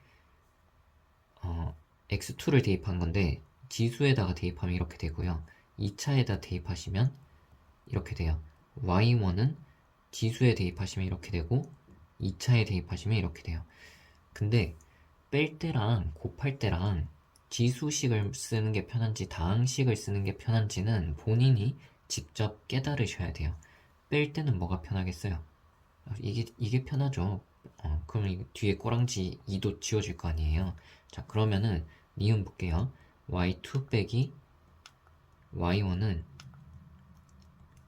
x2를 대입한 건데 지수에다가 대입하면 이렇게 되고요. 2차에다 대입하시면 이렇게 돼요. y1은 지수에 대입하시면 이렇게 되고 2차에 대입하시면 이렇게 돼요. 근데 뺄 때랑 곱할 때랑 지수식을 쓰는 게 편한지 다항식을 쓰는 게 편한지는 본인이 직접 깨달으셔야 돼요. 뺄 때는 뭐가 편하겠어요? 이게 편하죠. 그럼 뒤에 꼬랑지 2도 지워질 거 아니에요. 자, 그러면은 니은 볼게요. y2 빼기 y1은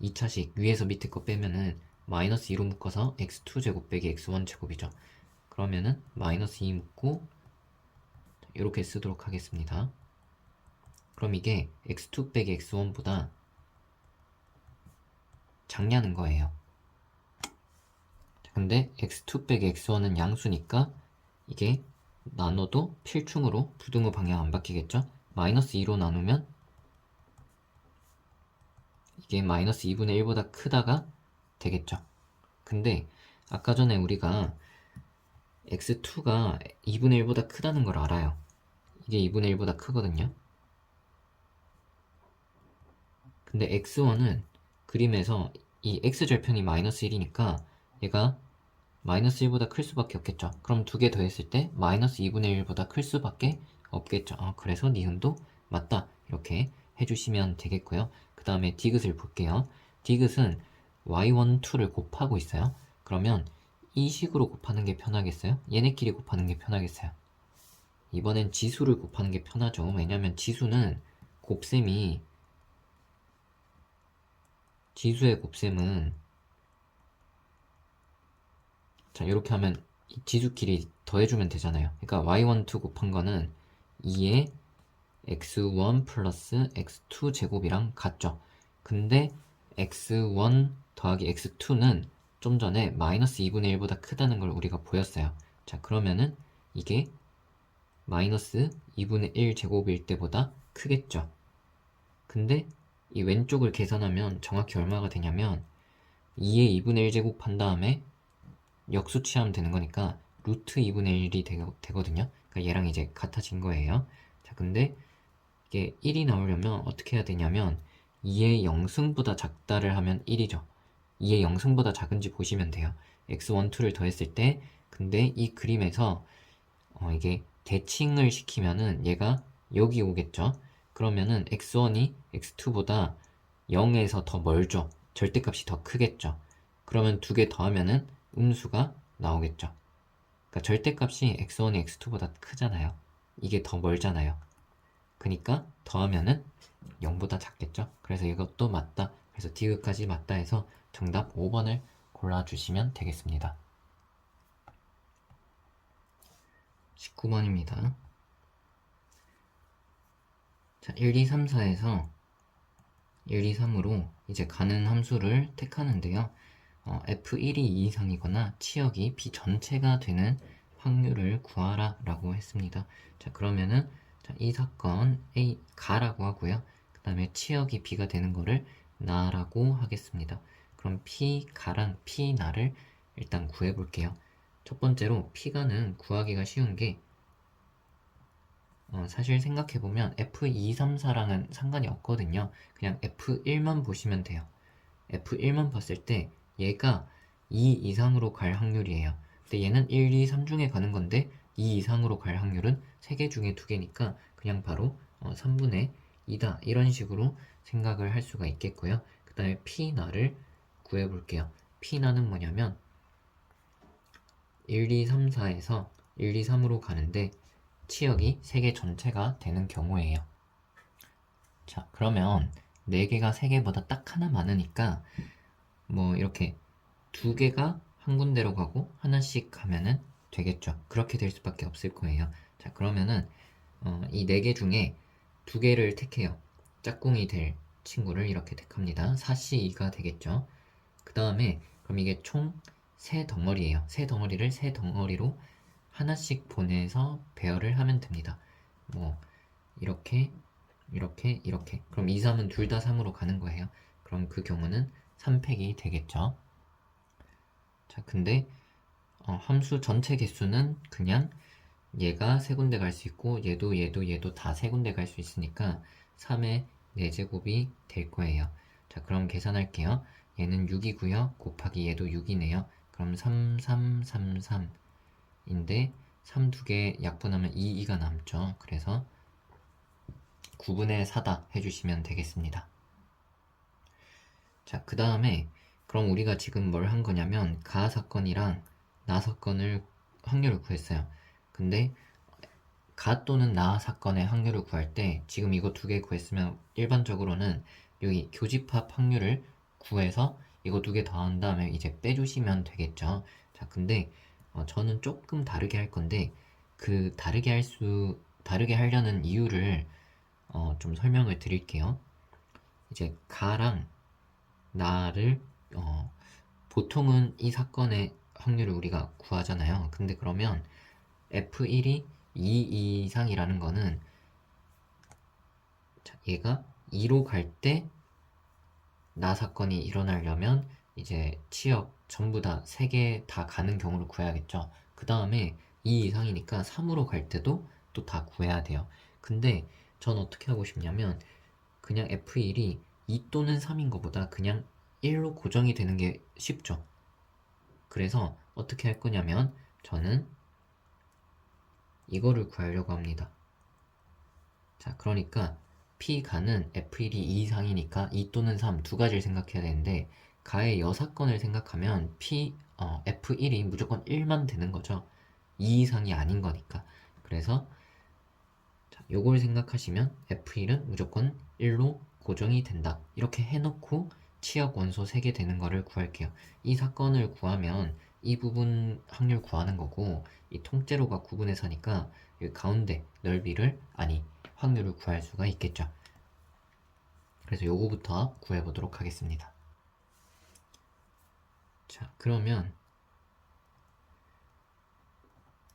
2차식 위에서 밑에 거 빼면은 마이너스 2로 묶어서 x2제곱 빼기 x1제곱이죠. 그러면은 마이너스 2 묶고 이렇게 쓰도록 하겠습니다. 그럼 이게 x2 빼기 x1보다 작냐는 거예요. 근데 x2 빼기 x1은 양수니까 이게 나눠도 필충으로 부등호 방향 안 바뀌겠죠? 마이너스 2로 나누면 이게 마이너스 2분의 1보다 크다가 되겠죠. 근데 아까 전에 우리가 x2가 2분의 1보다 크다는 걸 알아요. 이게 2분의 1보다 크거든요. 근데 x1은 그림에서 이 x절편이 마이너스 1이니까 얘가 마이너스 1보다 클 수밖에 없겠죠. 그럼 두 개 더했을 때 마이너스 2분의 1보다 클 수밖에 없겠죠. 그래서 니은도 맞다 이렇게 해주시면 되겠고요. 그 다음에 디귿을 볼게요. 디귿은 y1, 2를 곱하고 있어요. 그러면 이 식으로 곱하는 게 편하겠어요? 얘네끼리 곱하는 게 편하겠어요? 이번엔 지수를 곱하는 게 편하죠. 왜냐면 지수는 곱셈이 지수의 곱셈은 자 이렇게 하면 이 지수끼리 더해주면 되잖아요. 그러니까 y1, 2 곱한 거는 2의 x1 플러스 x2 제곱이랑 같죠. 근데 x1 더하기 x2는 좀 전에 마이너스 2분의 1보다 크다는 걸 우리가 보였어요. 자 그러면은 이게 마이너스 2분의 1 제곱일 때보다 크겠죠. 근데 이 왼쪽을 계산하면 정확히 얼마가 되냐면 2의 2분의 1 제곱한 다음에 역수 취하면 되는 거니까 루트 2분의 1이 되거든요. 그러니까 얘랑 이제 같아진 거예요. 자 근데 이게 1이 나오려면 어떻게 해야 되냐면 2의 0승보다 작다를 하면 1이죠. 2의 0승보다 작은지 보시면 돼요. x1, 2를 더했을 때 근데 이 그림에서 이게 대칭을 시키면은 얘가 여기 오겠죠. 그러면은 x1이 x2보다 0에서 더 멀죠. 절대값이 더 크겠죠. 그러면 두 개 더하면은 음수가 나오겠죠. 그러니까 절대값이 x1이 x2보다 크잖아요. 이게 더 멀잖아요. 그러니까 더하면은 0보다 작겠죠. 그래서 이것도 맞다. 그래서 디귿까지 맞다 해서 정답 5번을 골라주시면 되겠습니다. 19번입니다. 자, 1, 2, 3, 4에서 1, 2, 3으로 이제 가는 함수를 택하는데요. F1이 2 이상이거나 치역이 B 전체가 되는 확률을 구하라 라고 했습니다. 자 그러면은 자, 이 사건 A 가라고 하고요. 그 다음에 치역이 B가 되는 거를 나라고 하겠습니다. 그럼 P 가랑 P 나를 일단 구해 볼게요. 첫 번째로 P가는 구하기가 쉬운 게 사실 생각해보면 F2, 3, 4랑은 상관이 없거든요. 그냥 F1만 보시면 돼요. F1만 봤을 때 얘가 2 이상으로 갈 확률이에요. 근데 얘는 1, 2, 3 중에 가는 건데 2 이상으로 갈 확률은 3개 중에 2개니까 그냥 바로 3분의 2다 이런 식으로 생각을 할 수가 있겠고요. 그 다음에 P나를 구해볼게요. P나는 뭐냐면 1, 2, 3, 4에서 1, 2, 3으로 가는데 치역이 3개 전체가 되는 경우예요. 자 그러면 4개가 3개보다 딱 하나 많으니까 뭐 이렇게 2개가 한 군데로 가고 하나씩 가면은 되겠죠. 그렇게 될 수밖에 없을 거예요. 자 그러면은 이 4개 중에 2개를 택해요. 짝꿍이 될 친구를 이렇게 택합니다. 4C2가 되겠죠. 그 다음에 그럼 이게 총 3덩어리예요. 3덩어리를 3덩어리로 하나씩 보내서 배열을 하면 됩니다. 뭐 이렇게 이렇게 이렇게 그럼 2, 3은 둘 다 3으로 가는 거예요. 그럼 그 경우는 3팩이 되겠죠. 자 근데 함수 전체 개수는 그냥 얘가 세 군데 갈 수 있고 얘도 다 세 군데 갈 수 있으니까 3의 4제곱이 될 거예요. 자 그럼 계산할게요. 얘는 6이고요. 곱하기 얘도 6이네요. 그럼 3, 3, 3, 3인데 3 두 개 약분하면 2, 2가 남죠. 그래서 9분의 4다 해주시면 되겠습니다. 자 그 다음에 그럼 우리가 지금 뭘 한 거냐면 가 사건이랑 나 사건을 확률을 구했어요. 근데 가 또는 나 사건의 확률을 구할 때 지금 이거 2개 구했으면 일반적으로는 여기 교집합 확률을 구해서 이거 2개 더한 다음에 이제 빼주시면 되겠죠. 자 근데 저는 조금 다르게 할 건데 그 다르게 하려는 이유를 좀 설명을 드릴게요. 이제 가랑 나를 보통은 이 사건의 확률을 우리가 구하잖아요. 근데 그러면 F1이 2 이상이라는 거는 자, 얘가 2로 갈 때 나 사건이 일어나려면 이제 치역 전부 다 3개 다 가는 경우를 구해야겠죠. 그 다음에 2 이상이니까 3으로 갈 때도 또 다 구해야 돼요. 근데 전 어떻게 하고 싶냐면 그냥 F1이 2 또는 3인 것보다 그냥 1로 고정이 되는 게 쉽죠. 그래서 어떻게 할 거냐면 저는 이거를 구하려고 합니다. 자, 그러니까 P가는 F1이 2 이상이니까 2 또는 3 두 가지를 생각해야 되는데 가의 여사건을 생각하면 F1이 무조건 1만 되는 거죠. 2 이상이 아닌 거니까. 그래서 자, 요걸 생각하시면 F1은 무조건 1로 고정이 된다. 이렇게 해놓고 치역 원소 3개 되는 거를 구할게요. 이 사건을 구하면 이 부분 확률 구하는 거고 이 통째로가 구분해서니까 이 가운데 넓이를 확률을 구할 수가 있겠죠. 그래서 요거부터 구해보도록 하겠습니다. 자, 그러면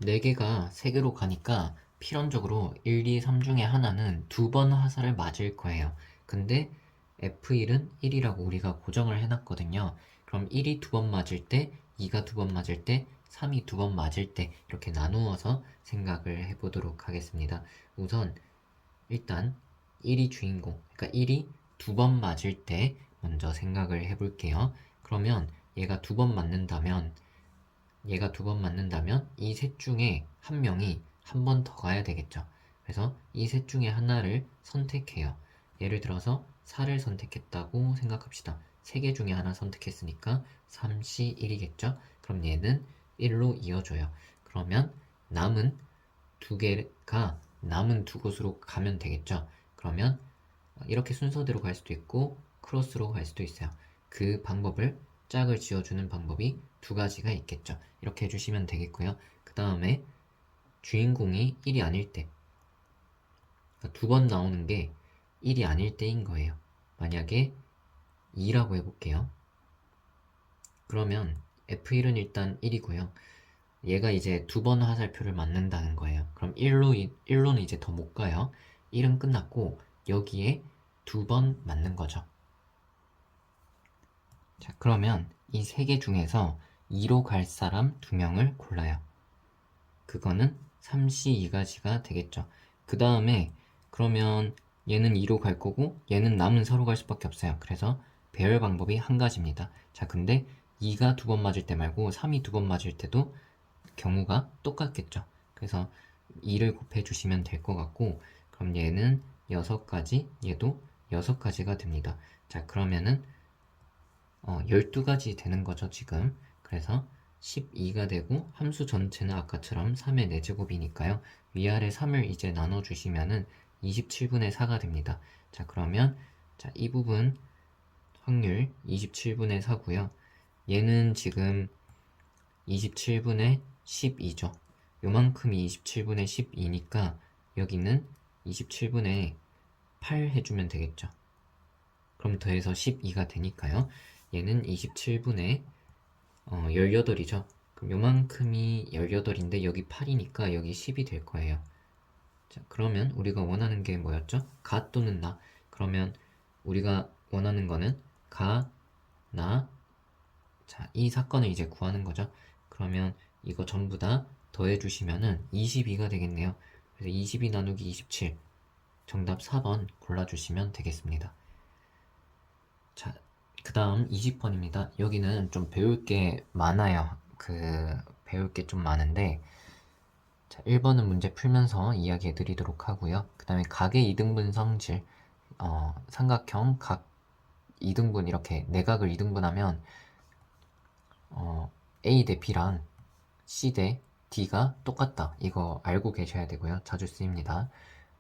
4개가 3개로 가니까 필연적으로 1, 2, 3 중에 하나는 2번 화살을 맞을 거예요. 근데 F1은 1이라고 우리가 고정을 해놨거든요. 그럼 1이 2번 맞을 때, 2가 2번 맞을 때, 3이 2번 맞을 때 이렇게 나누어서 생각을 해보도록 하겠습니다. 우선 일단 1이 주인공, 그러니까 1이 2번 맞을 때 먼저 생각을 해볼게요. 그러면 얘가 2번 맞는다면 이 셋 중에 한 명이 한 번 더 가야 되겠죠. 그래서 이 셋 중에 하나를 선택해요. 예를 들어서 4를 선택했다고 생각합시다. 3개 중에 하나 선택했으니까 3C 1이겠죠. 그럼 얘는 1로 이어줘요. 그러면 남은 남은 2곳으로 가면 되겠죠. 그러면 이렇게 순서대로 갈 수도 있고 크로스로 갈 수도 있어요. 그 방법을 짝을 지어주는 방법이 2가지가 있겠죠. 이렇게 해주시면 되겠고요. 그 다음에 주인공이 1이 아닐 때, 2번 나오는 게 1이 아닐 때인 거예요. 만약에 2라고 해볼게요. 그러면 F1은 일단 1이고요. 얘가 이제 2번 화살표를 맞는다는 거예요. 그럼 1로는 이제 더 못 가요. 1은 끝났고 여기에 2번 맞는 거죠. 자, 그러면 이 3개 중에서 2로 갈 사람 2명을 골라요. 그거는 3C 2가지가 되겠죠. 그 다음에 그러면 얘는 2로 갈 거고 얘는 남은 4로 갈 수밖에 없어요. 그래서 배열 방법이 한 가지입니다. 자, 근데 2가 2번 맞을 때 말고 3이 2번 맞을 때도 경우가 똑같겠죠. 그래서 2를 곱해주시면 될 것 같고 그럼 얘는 6가지, 얘도 6가지가 됩니다. 자, 그러면은 12가지 되는 거죠, 지금. 그래서 12가 되고 함수 전체는 아까처럼 3의 4제곱이니까요. 위아래 3을 이제 나눠주시면은 27분의 4가 됩니다. 자, 그러면 자, 이 부분 확률 27분의 4고요. 얘는 지금 27분의 12죠. 요만큼이 27분의 12니까 여기는 27분의 8 해주면 되겠죠. 그럼 더해서 12가 되니까요. 얘는 27분의 18이죠. 그럼 요만큼이 18인데 여기 8이니까 여기 10이 될 거예요. 자, 그러면 우리가 원하는 게 뭐였죠? 가 또는 나. 그러면 우리가 원하는 거는 가, 나. 자, 이 사건을 이제 구하는 거죠. 그러면 이거 전부 다 더해주시면은 22가 되겠네요. 그래서 22 나누기 27. 정답 4번 골라주시면 되겠습니다. 자, 그 다음 20번입니다. 여기는 좀 배울 게 많아요. 배울 게 좀 많은데, 자, 1번은 문제 풀면서 이야기해 드리도록 하고요. 그 다음에 각의 이등분 성질, 삼각형 각 2등분 이렇게 내각을 2등분하면, A 대 B랑 C 대 D가 똑같다. 이거 알고 계셔야 되고요. 자주 쓰입니다.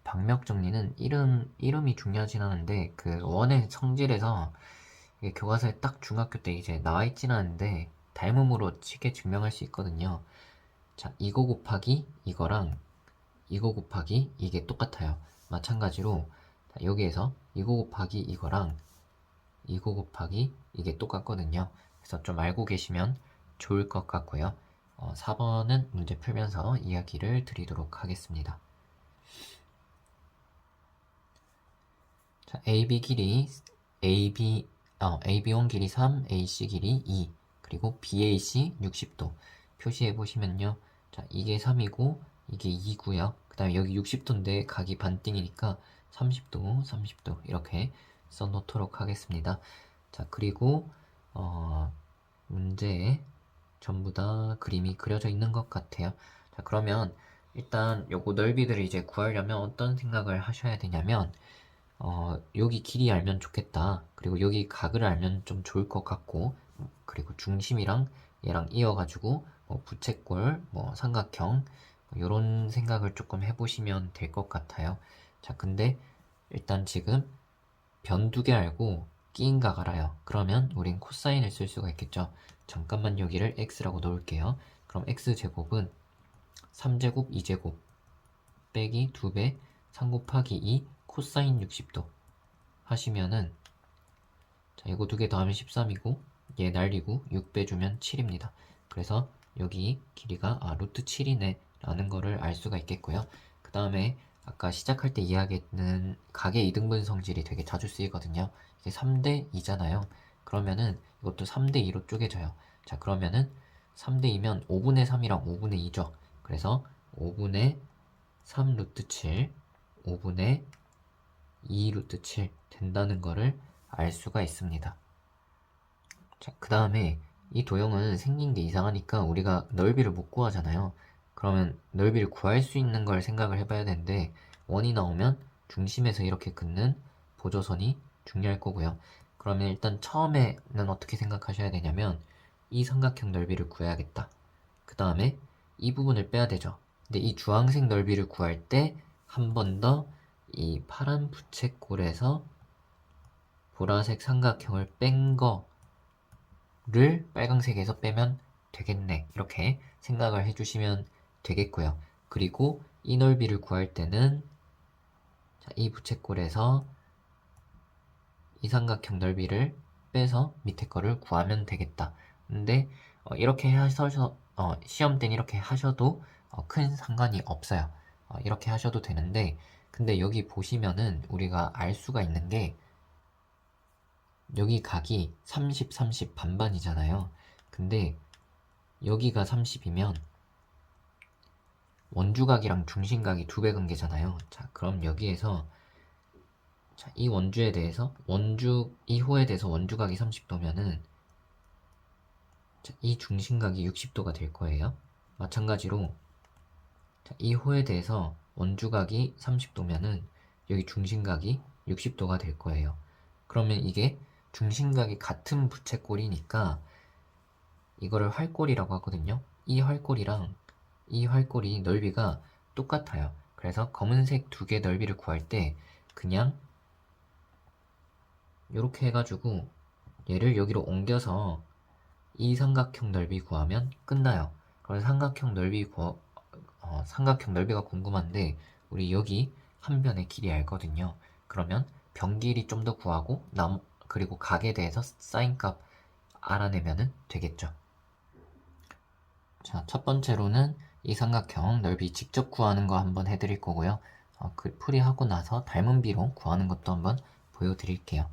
방역 정리는 이름이 중요하진 않은데, 그 원의 성질에서 이게 교과서에 딱 중학교 때 이제 나와 있진 않은데 닮음으로 쉽게 증명할 수 있거든요. 자, 이거 곱하기 이거랑 이거 곱하기 이게 똑같아요. 마찬가지로 자, 여기에서 이거 곱하기 이거랑 이거 곱하기 이게 똑같거든요. 그래서 좀 알고 계시면 좋을 것 같고요. 4번은 문제 풀면서 이야기를 드리도록 하겠습니다. 자, AB 길이 AB1 길이 3, AC 길이 2, 그리고 BAC 60도 표시해 보시면요. 자, 이게 3이고 이게 2고요. 그 다음에 여기 60도인데 각이 반띵이니까 30도, 30도 이렇게 써놓도록 하겠습니다. 자, 그리고 문제에 전부 다 그림이 그려져 있는 것 같아요. 자, 그러면 일단 요거 넓이들을 이제 구하려면 어떤 생각을 하셔야 되냐면 여기 길이 알면 좋겠다. 그리고 여기 각을 알면 좀 좋을 것 같고, 그리고 중심이랑 얘랑 이어가지고 뭐 부채꼴, 뭐 삼각형 이런 생각을 조금 해보시면 될 것 같아요. 자, 근데 일단 지금 변 두 개 알고 끼인 각 알아요. 그러면 우린 코사인을 쓸 수가 있겠죠. 잠깐만 여기를 x라고 놓을게요. 그럼 x제곱은 3제곱 2제곱 빼기 2배 3 곱하기 2 코사인 60도 하시면은, 자, 이거 두 개 더하면 13이고 얘 날리고 6 빼주면 7입니다. 그래서 여기 길이가 루트 7이네 라는 거를 알 수가 있겠고요. 그 다음에 아까 시작할 때 이야기했는 각의 이등분 성질이 되게 자주 쓰이거든요. 이게 3대 2잖아요. 그러면은 이것도 3대 2로 쪼개져요. 자, 그러면은 3대 2면 5분의 3이랑 5분의 2죠. 그래서 5분의 3 루트 7, 5분의 2 루트 7 된다는 거를 알 수가 있습니다. 자, 그 다음에 이 도형은 생긴 게 이상하니까 우리가 넓이를 못 구하잖아요. 그러면 넓이를 구할 수 있는 걸 생각을 해봐야 되는데, 원이 나오면 중심에서 이렇게 긋는 보조선이 중요할 거고요. 그러면 일단 처음에는 어떻게 생각하셔야 되냐면, 이 삼각형 넓이를 구해야겠다. 그 다음에 이 부분을 빼야 되죠. 근데 이 주황색 넓이를 구할 때 한 번 더 이 파란 부채꼴에서 보라색 삼각형을 뺀 거를 빨강색에서 빼면 되겠네. 이렇게 생각을 해주시면 되겠고요. 그리고 이 넓이를 구할 때는, 자, 이 부채꼴에서 이 삼각형 넓이를 빼서 밑에 거를 구하면 되겠다. 근데 이렇게 하셔서 시험 때는 이렇게 하셔도 큰 상관이 없어요. 이렇게 하셔도 되는데, 근데 여기 보시면은 우리가 알 수가 있는 게, 여기 각이 30, 30 반반이잖아요. 근데 여기가 30이면 원주각이랑 중심각이 두 배 관계잖아요. 자, 그럼 여기에서, 자, 이 원주에 대해서 이 호에 대해서 원주각이 30도면은 이 중심각이 60도가 될 거예요. 마찬가지로, 자, 이 호에 대해서 원주각이 30도면은 여기 중심각이 60도가 될 거예요. 그러면 이게 중심각이 같은 부채꼴이니까 이거를 활꼴이라고 하거든요. 이 활꼴이랑 이 활꼴이 넓이가 똑같아요. 그래서 검은색 두 개 넓이를 구할 때 그냥 이렇게 해가지고 얘를 여기로 옮겨서 이 삼각형 넓이 구하면 끝나요. 그래서 삼각형 넓이가 궁금한데 우리 여기 한 변의 길이 알거든요. 그러면 변 길이 좀 더 구하고 그리고 각에 대해서 사인값 알아내면 되겠죠. 자, 첫 번째로는 이 삼각형 넓이 직접 구하는 거 한번 해드릴 거고요. 풀이하고 나서 닮은 비로 구하는 것도 한번 보여드릴게요.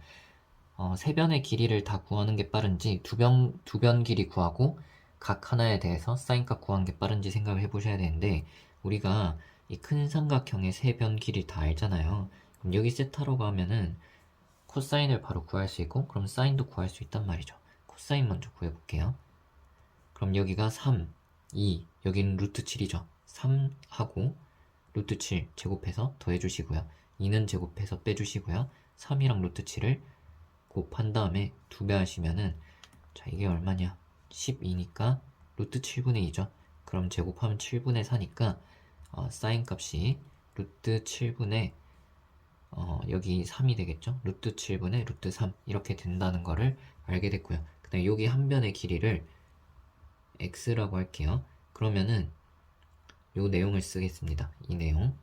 세 변의 길이를 다 구하는 게 빠른지 두 변 길이 구하고 각 하나에 대해서 사인값 구하는 게 빠른지 생각을 해보셔야 되는데, 우리가 이 큰 삼각형의 세 변 길이 다 알잖아요. 그럼 여기 세타로 가면은 코사인을 바로 구할 수 있고, 그럼 사인도 구할 수 있단 말이죠. 코사인 먼저 구해볼게요. 그럼 여기가 3, 2, 여기는 루트 7이죠. 3하고 루트 7 제곱해서 더해주시고요. 2는 제곱해서 빼주시고요. 3이랑 루트 7을 곱한 다음에 2배 하시면은, 자, 이게 얼마냐? 12니까 루트 7분의 2죠. 그럼 제곱하면 7분의 4니까 사인 값이 루트 7분의 여기 3이 되겠죠? 루트 7분의 루트 3 이렇게 된다는 거를 알게 됐고요. 그 다음에 여기 한 변의 길이를 x라고 할게요. 그러면은 요 내용을 쓰겠습니다. 이 내용.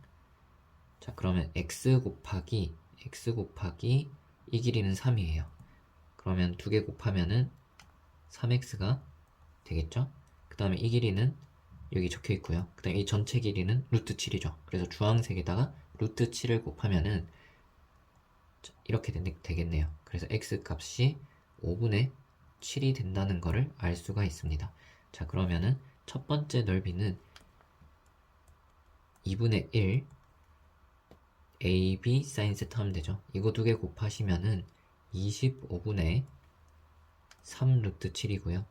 자, 그러면 x 곱하기 이 길이는 3이에요. 그러면 두 개 곱하면은 3x가 되겠죠? 그 다음에 이 길이는 여기 적혀 있고요. 그 다음에 이 전체 길이는 루트 7이죠. 그래서 주황색에다가 루트 7을 곱하면은 이렇게 되겠네요. 그래서 x 값이 5분의 7이 된다는 것을 알 수가 있습니다. 자, 그러면은 첫 번째 넓이는 2분의 1 AB 사인 세타 하면 되죠. 이거 두 개 곱하시면은 25분의 3 루트 7이고요.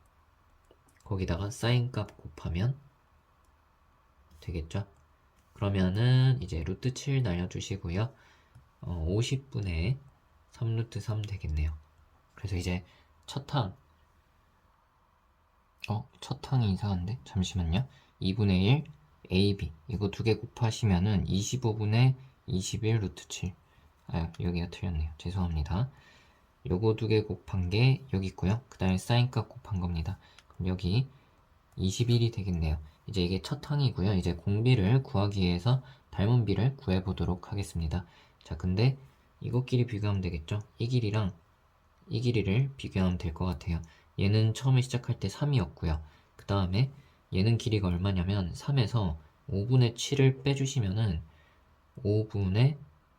거기다가 사인 값 곱하면 되겠죠. 그러면은 이제 루트 7 날려주시고요. 50분의 3 루트 3 되겠네요. 그래서 이제 첫 항, 첫 항이 이상한데? 잠시만요. 2분의 1 AB 이거 두 개 곱하시면은 25분의 21 루트 7. 여기가 틀렸네요. 죄송합니다. 요거 두 개 곱한 게 여기 있고요. 그 다음에 사인 값 곱한 겁니다. 그럼 여기 21이 되겠네요. 이제 이게 첫 항이고요. 이제 공비를 구하기 위해서 닮은 비를 구해보도록 하겠습니다. 자, 근데 이것끼리 비교하면 되겠죠? 이 길이랑 이 길이를 비교하면 될 것 같아요. 얘는 처음에 시작할 때 3이었고요. 그 다음에 얘는 길이가 얼마냐면 3에서 5분의 7을 빼주시면은 5분의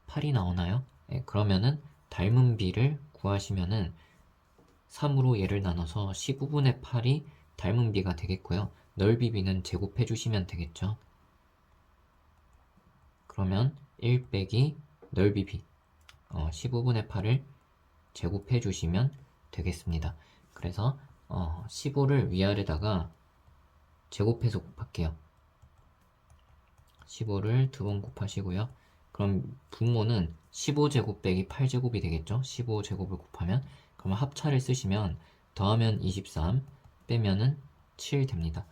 8이 나오나요? 네, 그러면은 닮은 비를 구하시면은 3으로 얘를 나눠서 15분의 8이 닮은 비가 되겠고요. 넓이 비는 제곱해 주시면 되겠죠. 그러면 1 빼기 넓이 비 15분의 8을 제곱해 주시면 되겠습니다. 그래서 15를 위아래다가 제곱해서 곱할게요. 15를 두 번 곱하시고요. 그럼 분모는 15제곱 빼기 8제곱이 되겠죠? 15제곱을 곱하면 그러면 합차를 쓰시면 더하면 23 빼면은 7 됩니다.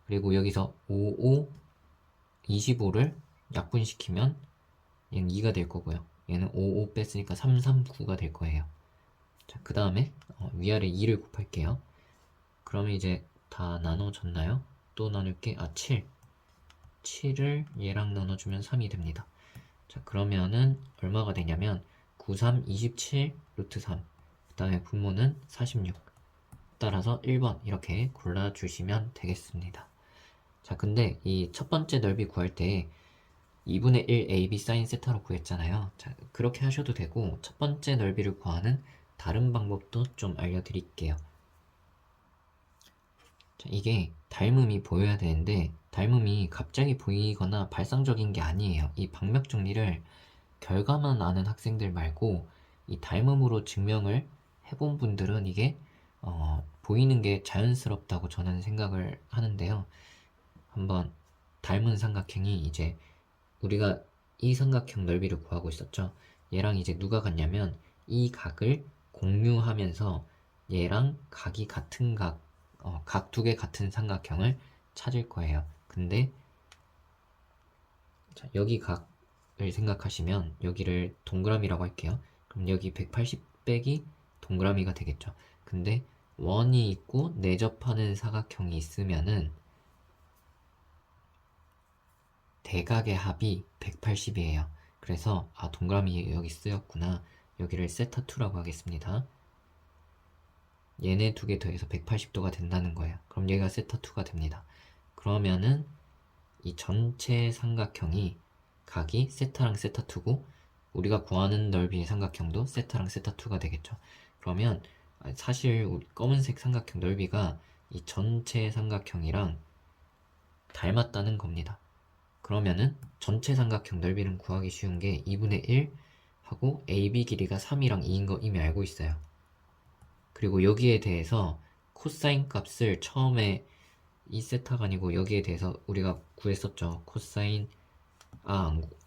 그리고 여기서 55, 25를 약분시키면 얘는 2가 될 거고요. 얘는 55 뺐으니까 339가 될 거예요. 자, 그 다음에 위아래 2를 곱할게요. 그러면 이제 다 나눠졌나요? 또 나눌게 7. 7을 얘랑 나눠주면 3이 됩니다. 자, 그러면은 얼마가 되냐면 93, 27, 루트 3. 그 다음에 분모는 46. 따라서 1번 이렇게 골라주시면 되겠습니다. 자, 근데 이 첫 번째 넓이 구할 때 2분의 1 AB 사인 세타로 구했잖아요. 자, 그렇게 하셔도 되고 첫 번째 넓이를 구하는 다른 방법도 좀 알려드릴게요. 자, 이게 닮음이 보여야 되는데 닮음이 갑자기 보이거나 발상적인 게 아니에요. 이 방역 정리를 결과만 아는 학생들 말고 이 닮음으로 증명을 해본 분들은 이게 보이는 게 자연스럽다고 저는 생각을 하는데요. 한번 닮은 삼각형이 이제 우리가 이 삼각형 넓이를 구하고 있었죠. 얘랑 이제 누가 같냐면 이 각을 공유하면서 얘랑 각이 같은 각 두 개 같은 삼각형을 찾을 거예요. 근데 자, 여기 각을 생각하시면 여기를 동그라미라고 할게요. 그럼 여기 180 빼기 동그라미가 되겠죠. 근데 원이 있고 내접하는 사각형이 있으면은 대각의 합이 180이에요. 그래서 동그라미 여기 쓰였구나. 여기를 세타2라고 하겠습니다. 얘네 두 개 더해서 180도가 된다는 거예요. 그럼 얘가 세타2가 됩니다. 그러면은 이 전체 삼각형이 각이 세타랑 세타2고 우리가 구하는 넓이의 삼각형도 세타랑 세타2가 되겠죠. 그러면 사실 검은색 삼각형 넓이가 이 전체 삼각형이랑 닮았다는 겁니다. 그러면은 전체 삼각형 넓이는 구하기 쉬운 게 2분의 1 하고 AB 길이가 3이랑 2인 거 이미 알고 있어요. 그리고 여기에 대해서 코사인 값을 처음에 이 세타가 아니고 여기에 대해서 우리가 구했었죠. 코사인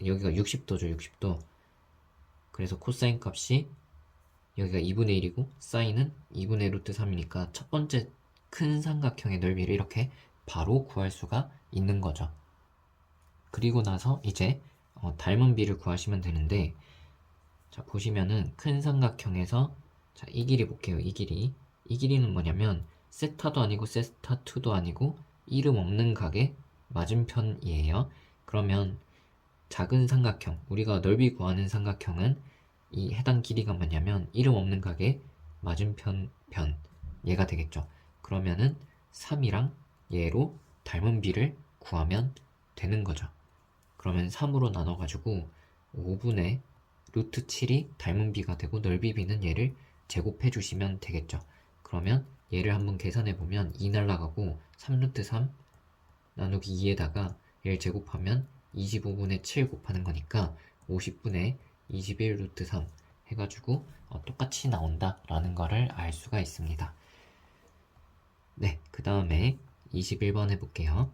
여기가 60도죠. 60도. 그래서 코사인 값이 여기가 2분의 1이고 사인은 2분의 루트 3이니까 첫 번째 큰 삼각형의 넓이를 이렇게 바로 구할 수가 있는 거죠. 그리고 나서 이제 닮은 비를 구하시면 되는데 자, 보시면은 큰 삼각형에서 자, 이 길이 볼게요. 이 길이는 뭐냐면 세타도 아니고 세타2도 아니고 이름 없는 각의 맞은편이에요. 그러면 작은 삼각형, 우리가 넓이 구하는 삼각형은 이 해당 길이가 뭐냐면 이름 없는 각의 맞은편 편 얘가 되겠죠. 그러면은 3이랑 얘로 닮은 비를 구하면 되는 거죠. 그러면 3으로 나눠가지고 5분의 루트 7이 닮은 비가 되고 넓이 비는 얘를 제곱해 주시면 되겠죠. 그러면 얘를 한번 계산해 보면 2 날라가고 3루트 3 나누기 2에다가 얘를 제곱하면 25분의 7 곱하는 거니까 50분의 21 루트 3 해가지고 똑같이 나온다 라는 거를 알 수가 있습니다. 네, 그 다음에 21번 해볼게요.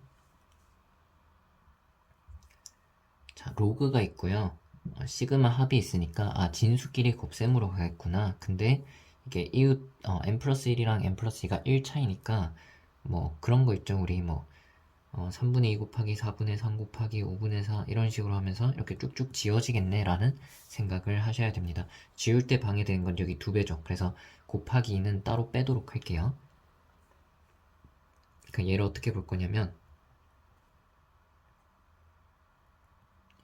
자, 로그가 있고요. 시그마 합이 있으니까 진수끼리 곱셈으로 가겠구나. 근데 이게 이웃 n 플러스 1이랑 n 플러스 2가 1 차이니까 뭐 그런 거 있죠. 우리 뭐 3분의 2 곱하기 4분의 3 곱하기 5분의 4 이런 식으로 하면서 이렇게 쭉쭉 지워지겠네 라는 생각을 하셔야 됩니다. 지울 때 방해되는 건 여기 2배죠. 그래서 곱하기 2는 따로 빼도록 할게요. 그러니까 얘를 어떻게 볼 거냐면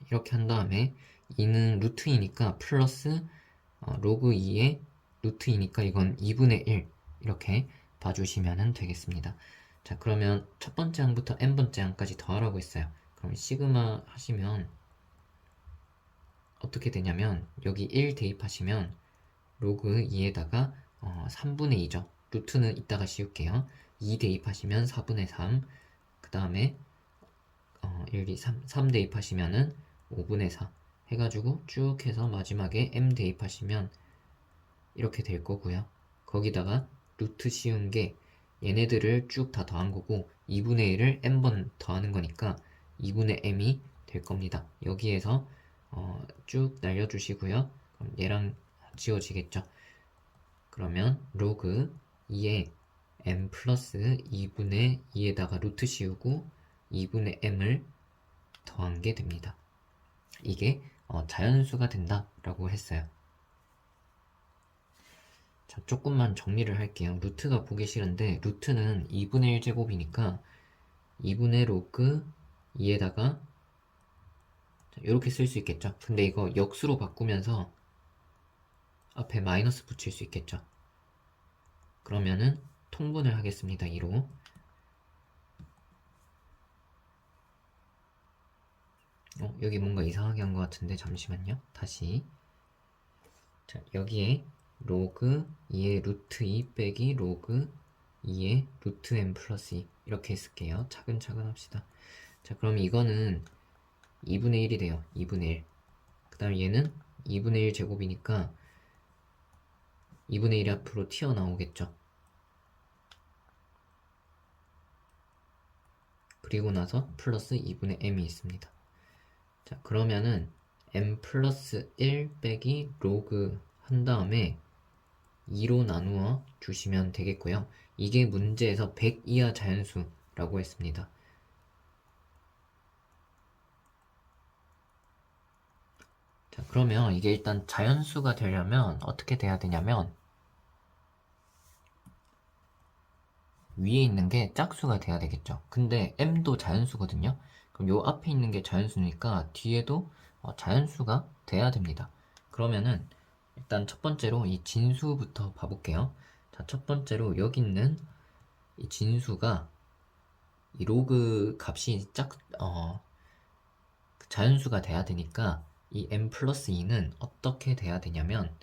이렇게 한 다음에 2는 루트이니까 플러스 로그 2에 루트이니까 이건 2분의 1 이렇게 봐주시면 되겠습니다. 자, 그러면 첫 번째 항부터 n번째 항까지 더하라고 했어요. 그럼 시그마 하시면 어떻게 되냐면 여기 1 대입하시면 로그 2에다가 3분의 2죠. 루트는 이따가 씌울게요. 2 대입하시면 4분의 3, 그 다음에 1, 2, 3 대입하시면은 5분의 4 해가지고 쭉 해서 마지막에 m 대입하시면 이렇게 될 거고요. 거기다가 루트 씌운 게 얘네들을 쭉 다 더한 거고 2분의 1을 n번 더하는 거니까 2분의 m이 될 겁니다. 여기에서 쭉 날려주시고요. 그럼 얘랑 지워지겠죠. 그러면 로그 2에 m 플러스 2분의 2에다가 루트 씌우고 2분의 m을 더한 게 됩니다. 이게 자연수가 된다 라고 했어요. 자, 조금만 정리를 할게요. 루트가 보기 싫은데 루트는 2분의 1제곱이니까 2분의 로그 2에다가 이렇게 쓸 수 있겠죠. 근데 이거 역수로 바꾸면서 앞에 마이너스 붙일 수 있겠죠. 그러면은 통분을 하겠습니다. 2로. 여기 뭔가 이상하게 한 것 같은데 잠시만요. 다시. 자, 여기에 로그 2의 루트 2 빼기 로그 2의 루트 n 플러스 2 이렇게 쓸게요. 차근차근 합시다. 자, 그럼 이거는 2분의 1이 돼요. 2분의 1. 그 다음 얘는 2분의 1 제곱이니까 2분의 1이 앞으로 튀어나오겠죠. 그리고 나서 플러스 2분의 m이 있습니다. 자, 그러면은 m 플러스 1 빼기 로그 한 다음에 2로 나누어 주시면 되겠고요. 이게 문제에서 100 이하 자연수라고 했습니다. 자, 그러면 이게 일단 자연수가 되려면 어떻게 돼야 되냐면 위에 있는 게 짝수가 돼야 되겠죠. 근데 m도 자연수거든요. 그럼 요 앞에 있는 게 자연수니까 뒤에도 자연수가 돼야 됩니다. 그러면은 일단 첫 번째로 이 진수부터 봐볼게요. 자, 첫 번째로 여기 있는 이 진수가 이 로그 값이 자연수가 돼야 되니까 이 m 플러스 2는 어떻게 돼야 되냐면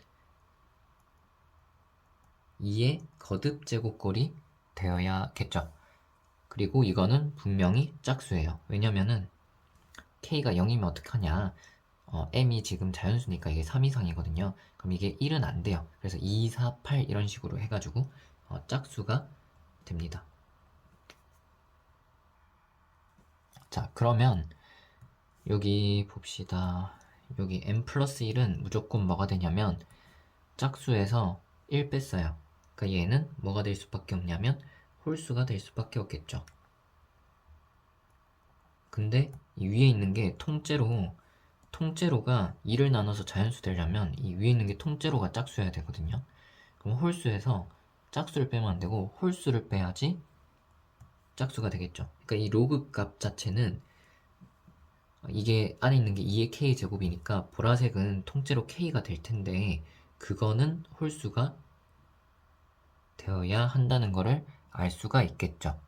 2의 거듭 제곱꼴이 되어야겠죠. 그리고 이거는 분명히 짝수예요. 왜냐면은 k가 0이면 어떡하냐. m이 지금 자연수니까 이게 3 이상이거든요. 그럼 이게 1은 안 돼요. 그래서 2, 4, 8 이런 식으로 해가지고 짝수가 됩니다. 자, 그러면 여기 봅시다. 여기 m 플러스 1은 무조건 뭐가 되냐면 짝수에서 1 뺐어요. 그러니까 얘는 뭐가 될 수밖에 없냐면 홀수가 될 수밖에 없겠죠. 근데 이 위에 있는 게 통째로가 2를 나눠서 자연수 되려면 이 위에 있는 게 통째로가 짝수여야 되거든요. 그럼 홀수에서 짝수를 빼면 안 되고 홀수를 빼야지 짝수가 되겠죠. 그러니까 이 로그 값 자체는 이게 안에 있는 게 2의 k 제곱이니까 보라색은 통째로 k가 될 텐데 그거는 홀수가 되어야 한다는 거를 알 수가 있겠죠.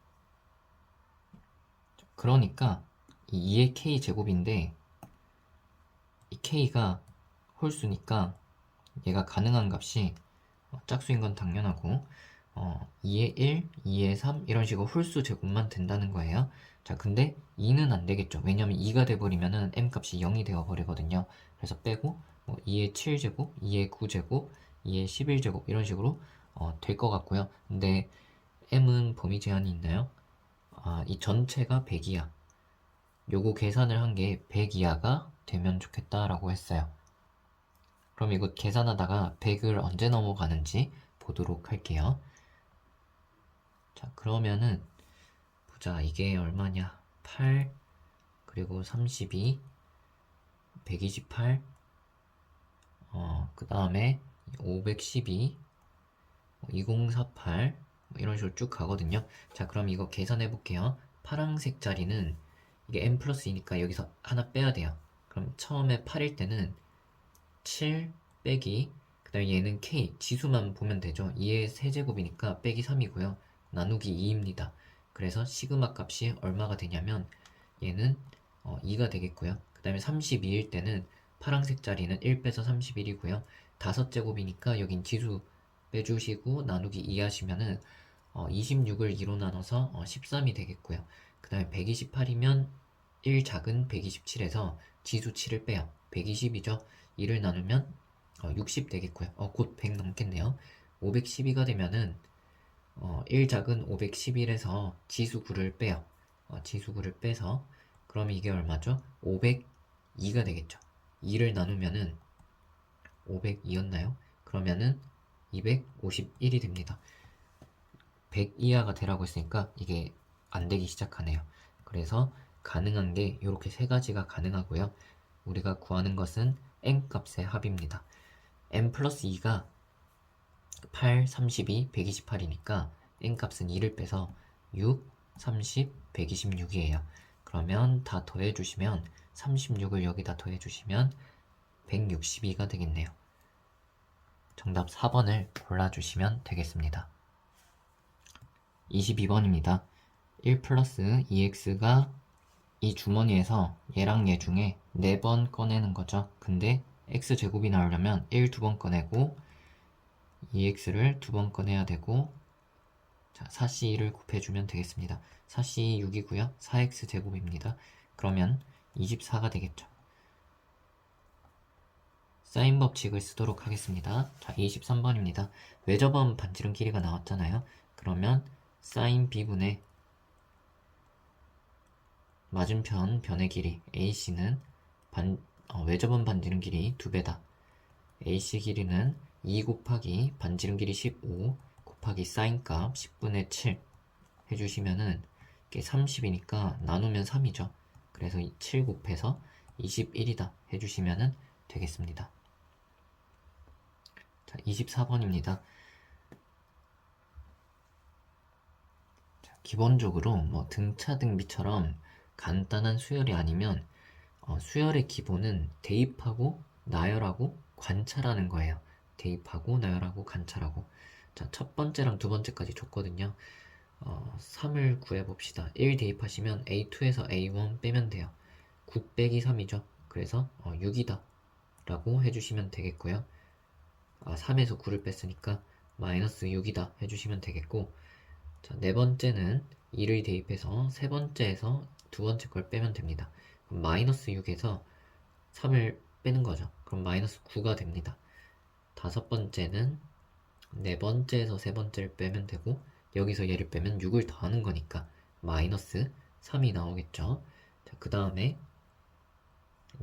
그러니까 이 2의 k 제곱인데 이 k가 홀수니까 얘가 가능한 값이 짝수인 건 당연하고 2의 1, 2의 3 이런 식으로 홀수 제곱만 된다는 거예요. 자, 근데 2는 안 되겠죠. 왜냐면 2가 돼버리면은 m 값이 0이 되어버리거든요. 그래서 빼고 2의 7제곱, 2의 9제곱, 2의 11제곱 이런 식으로 될 것 같고요. 근데 m은 범위 제한이 있나요? 이 전체가 100이야. 요거 계산을 한 게 100 이하가 되면 좋겠다라고 했어요. 그럼 이거 계산하다가 100을 언제 넘어가는지 보도록 할게요. 자, 그러면은 보자. 이게 얼마냐? 8 그리고 32 128 그 다음에 512 2048 이런 식으로 쭉 가거든요. 자, 그럼 이거 계산해 볼게요. 파란색 자리는 이게 n 플러스 2니까 여기서 하나 빼야 돼요. 그럼 처음에 8일 때는 7 빼기 그 다음에 얘는 k 지수만 보면 되죠. 2의 세제곱이니까 빼기 3이고요. 나누기 2입니다. 그래서 시그마 값이 얼마가 되냐면 얘는 2가 되겠고요. 그 다음에 32일 때는 파란색 자리는 1 빼서 31이고요. 5제곱이니까 여긴 지수 빼주시고 나누기 2 하시면은 26을 2로 나눠서 13이 되겠고요. 그 다음에 128이면 1 작은 127에서 지수 7을 빼요. 120이죠. 2를 나누면 60 되겠고요. 곧 100 넘겠네요. 512가 되면은 1 작은 511에서 지수 9를 빼요. 지수 9를 빼서 그럼 이게 얼마죠? 502가 되겠죠. 2를 나누면은 502였나요? 그러면은 251이 됩니다. 100 이하가 되라고 했으니까 이게 안 되기 시작하네요. 그래서 가능한 게 이렇게 세 가지가 가능하고요. 우리가 구하는 것은 n 값의 합입니다. n 플러스 2가 8, 32, 128이니까 n 값은 2를 빼서 6, 30, 126이에요. 그러면 다 더해주시면 36을 여기다 더해주시면 162가 되겠네요. 정답 4번을 골라주시면 되겠습니다. 22번입니다. 1 플러스 2x가 이 주머니에서 얘랑 얘 중에 4번 꺼내는 거죠. 근데 x제곱이 나오려면 1 2번 꺼내고 2x를 2번 꺼내야 되고 자, 4c2를 곱해주면 되겠습니다. 4c 6이고요. 4x 제곱입니다. 그러면 24가 되겠죠. 사인 법칙을 쓰도록 하겠습니다. 자, 23번입니다. 외접원 반지름 길이가 나왔잖아요. 그러면 사인 b분의 맞은편 변의 길이 AC는 외접원 반지름 길이 2배다. AC 길이는 2 곱하기 반지름 길이 15 곱하기 사인값 10분의 7 해주시면은 이게 30이니까 나누면 3이죠. 그래서 7 곱해서 21이다 해주시면은 되겠습니다. 자, 24번입니다. 자, 기본적으로 뭐 등차 등비처럼 간단한 수열이 아니면 수열의 기본은 대입하고 나열하고 관찰하는 거예요. 대입하고 나열하고 관찰하고. 자, 첫 번째랑 두 번째까지 줬거든요. 3을 구해봅시다. 1 대입하시면 A2에서 A1 빼면 돼요. 9 빼기 3이죠. 그래서 6이다 라고 해주시면 되겠고요. 3에서 9를 뺐으니까 마이너스 6이다 해주시면 되겠고, 자, 네 번째는 2를 대입해서 세 번째에서 두 번째 걸 빼면 됩니다. 그럼 마이너스 6에서 3을 빼는 거죠. 그럼 마이너스 9가 됩니다. 다섯 번째는 네 번째에서 세 번째를 빼면 되고, 여기서 얘를 빼면 6을 더하는 거니까 마이너스 3이 나오겠죠. 자, 그 다음에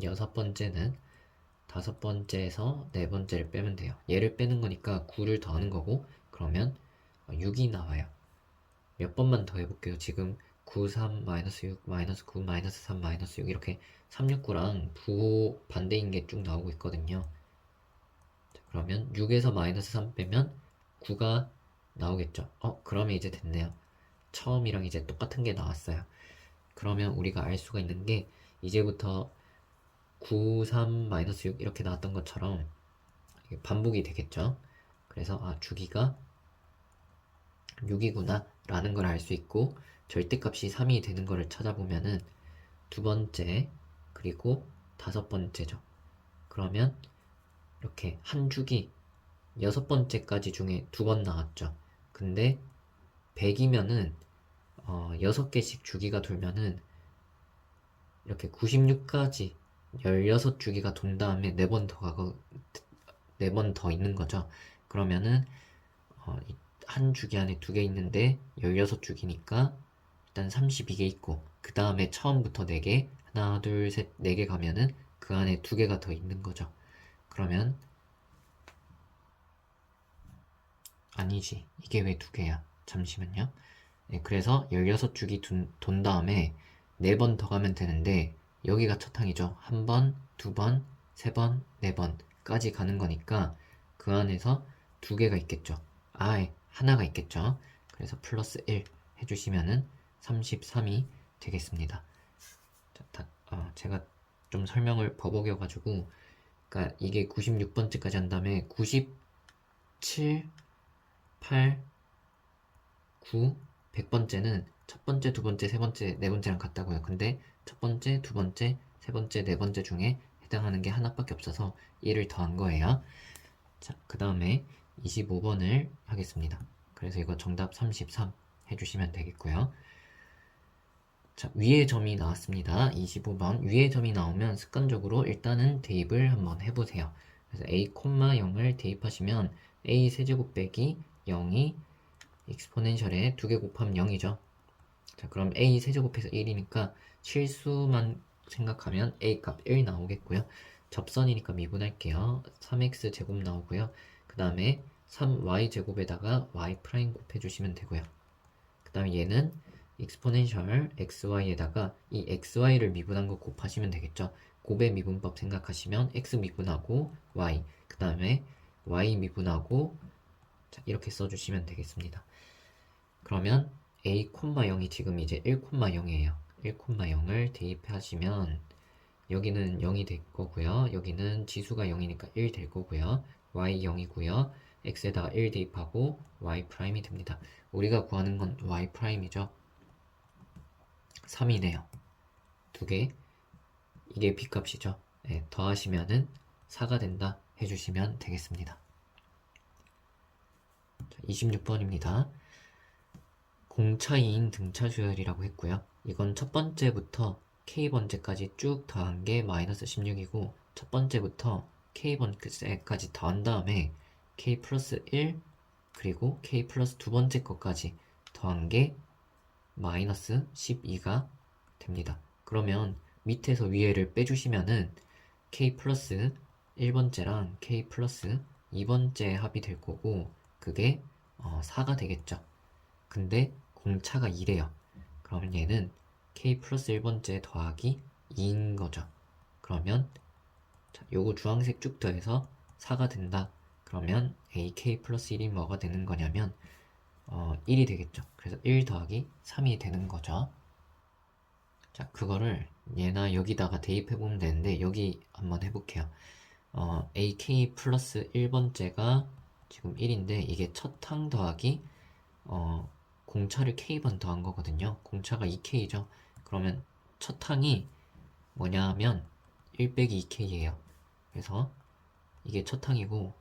여섯 번째는 다섯 번째에서 네 번째를 빼면 돼요. 얘를 빼는 거니까 9를 더하는 거고, 그러면 6이 나와요. 몇 번만 더 해볼게요. 지금 9, 3, 마이너스 6, 마이너스 9, 마이너스 3, 마이너스 6 이렇게 3, 6, 9랑 부호 반대인 게 쭉 나오고 있거든요. 자, 그러면 6에서 마이너스 3 빼면 9가 나오겠죠. 그러면 이제 됐네요. 처음이랑 이제 똑같은 게 나왔어요. 그러면 우리가 알 수가 있는 게 이제부터 9, 3, 마이너스 6 이렇게 나왔던 것처럼 반복이 되겠죠. 그래서 주기가 6이구나 라는 걸 알 수 있고 절대값이 3이 되는 거를 찾아보면은 두 번째 그리고 다섯 번째죠. 그러면 이렇게 한 주기 여섯 번째까지 중에 두 번 나왔죠. 근데 100이면은 여섯 개씩 주기가 돌면은 이렇게 96까지 16주기가 돈 다음에 4번 더 가고 4번 더 있는 거죠. 그러면은 한 주기 안에 두 개 있는데 16주기니까 일단 32개 있고 그 다음에 처음부터 4개 하나 둘 셋 4개 가면은 그 안에 두 개가 더 있는 거죠. 그러면 아니지 이게 왜 두 개야? 잠시만요. 네, 그래서 16주기 돈 다음에 4번 더 가면 되는데 여기가 첫 항이죠. 한 번, 두 번, 세 번, 4번까지 가는 거니까 그 안에서 두 개가 있겠죠. 하나가 있겠죠. 그래서 플러스 1 해주시면은 33이 되겠습니다. 자, 제가 좀 설명을 버벅여가지고 그러니까 이게 96번째까지 한 다음에 97, 8, 9, 100번째는 첫 번째, 두 번째, 세 번째, 네 번째랑 같다고요. 근데 첫 번째, 두 번째, 세 번째, 네 번째 중에 해당하는 게 하나밖에 없어서 1을 더한 거예요. 자, 그 다음에 25번을 하겠습니다. 그래서 이거 정답 33 해주시면 되겠고요. 자, 위의 점이 나왔습니다. 25번 위의 점이 나오면 습관적으로 일단은 대입을 한번 해보세요. 그래서 a, 0을 대입하시면 a 세제곱 빼기 0이 익스포넨셜에 2개 곱하면 0이죠. 자, 그럼 a 세제곱해서 1이니까 실수만 생각하면 a 값 1 나오겠고요. 접선이니까 미분할게요. 3x 제곱 나오고요. 그 다음에 3y 제곱에다가 y 프라임 곱해주시면 되고요. 그 다음에 얘는 익스포넨셜 xy에다가 이 xy를 미분한 거 곱하시면 되겠죠. 곱의 미분법 생각하시면 x 미분하고 y, 그 다음에 y 미분하고 자, 이렇게 써주시면 되겠습니다. 그러면 a, 0이 지금 이제 1,0이에요. 1,0을 대입하시면 여기는 0이 될 거고요. 여기는 지수가 0이니까 1 될 거고요. y 0이고요. x에다가 1 대입하고 y 프라임이 됩니다. 우리가 구하는 건 y 프라임이죠. 3이네요. 두 개. 이게 b값이죠. 네, 더하시면은 4가 된다 해주시면 되겠습니다. 26번입니다. 공차이인 등차 수열이라고 했고요. 이건 첫 번째부터 k번째까지 쭉 더한 게 마이너스 16이고 첫 번째부터 k번째까지 더한 다음에 k 플러스 1 그리고 k 플러스 두 번째 것까지 더한 게 마이너스 12가 됩니다. 그러면 밑에서 위에를 빼주시면은 k 플러스 1번째랑 k 플러스 2번째 합이 될 거고 그게 4가 되겠죠. 근데 공차가 2래요. 그러면 얘는 k 플러스 1번째 더하기 2인 거죠. 그러면 자, 요거 주황색 쭉 더해서 4가 된다. 그러면 ak 플러스 1이 뭐가 되는 거냐면 1이 되겠죠. 그래서 1 더하기 3이 되는 거죠. 자, 그거를 얘나 여기다가 대입해보면 되는데 여기 한번 해볼게요. ak 플러스 1번째가 지금 1인데 이게 첫 항 더하기 공차를 k번 더한 거거든요. 공차가 2k죠. 그러면 첫 항이 뭐냐면 1 빼기 2k예요. 그래서 이게 첫 항이고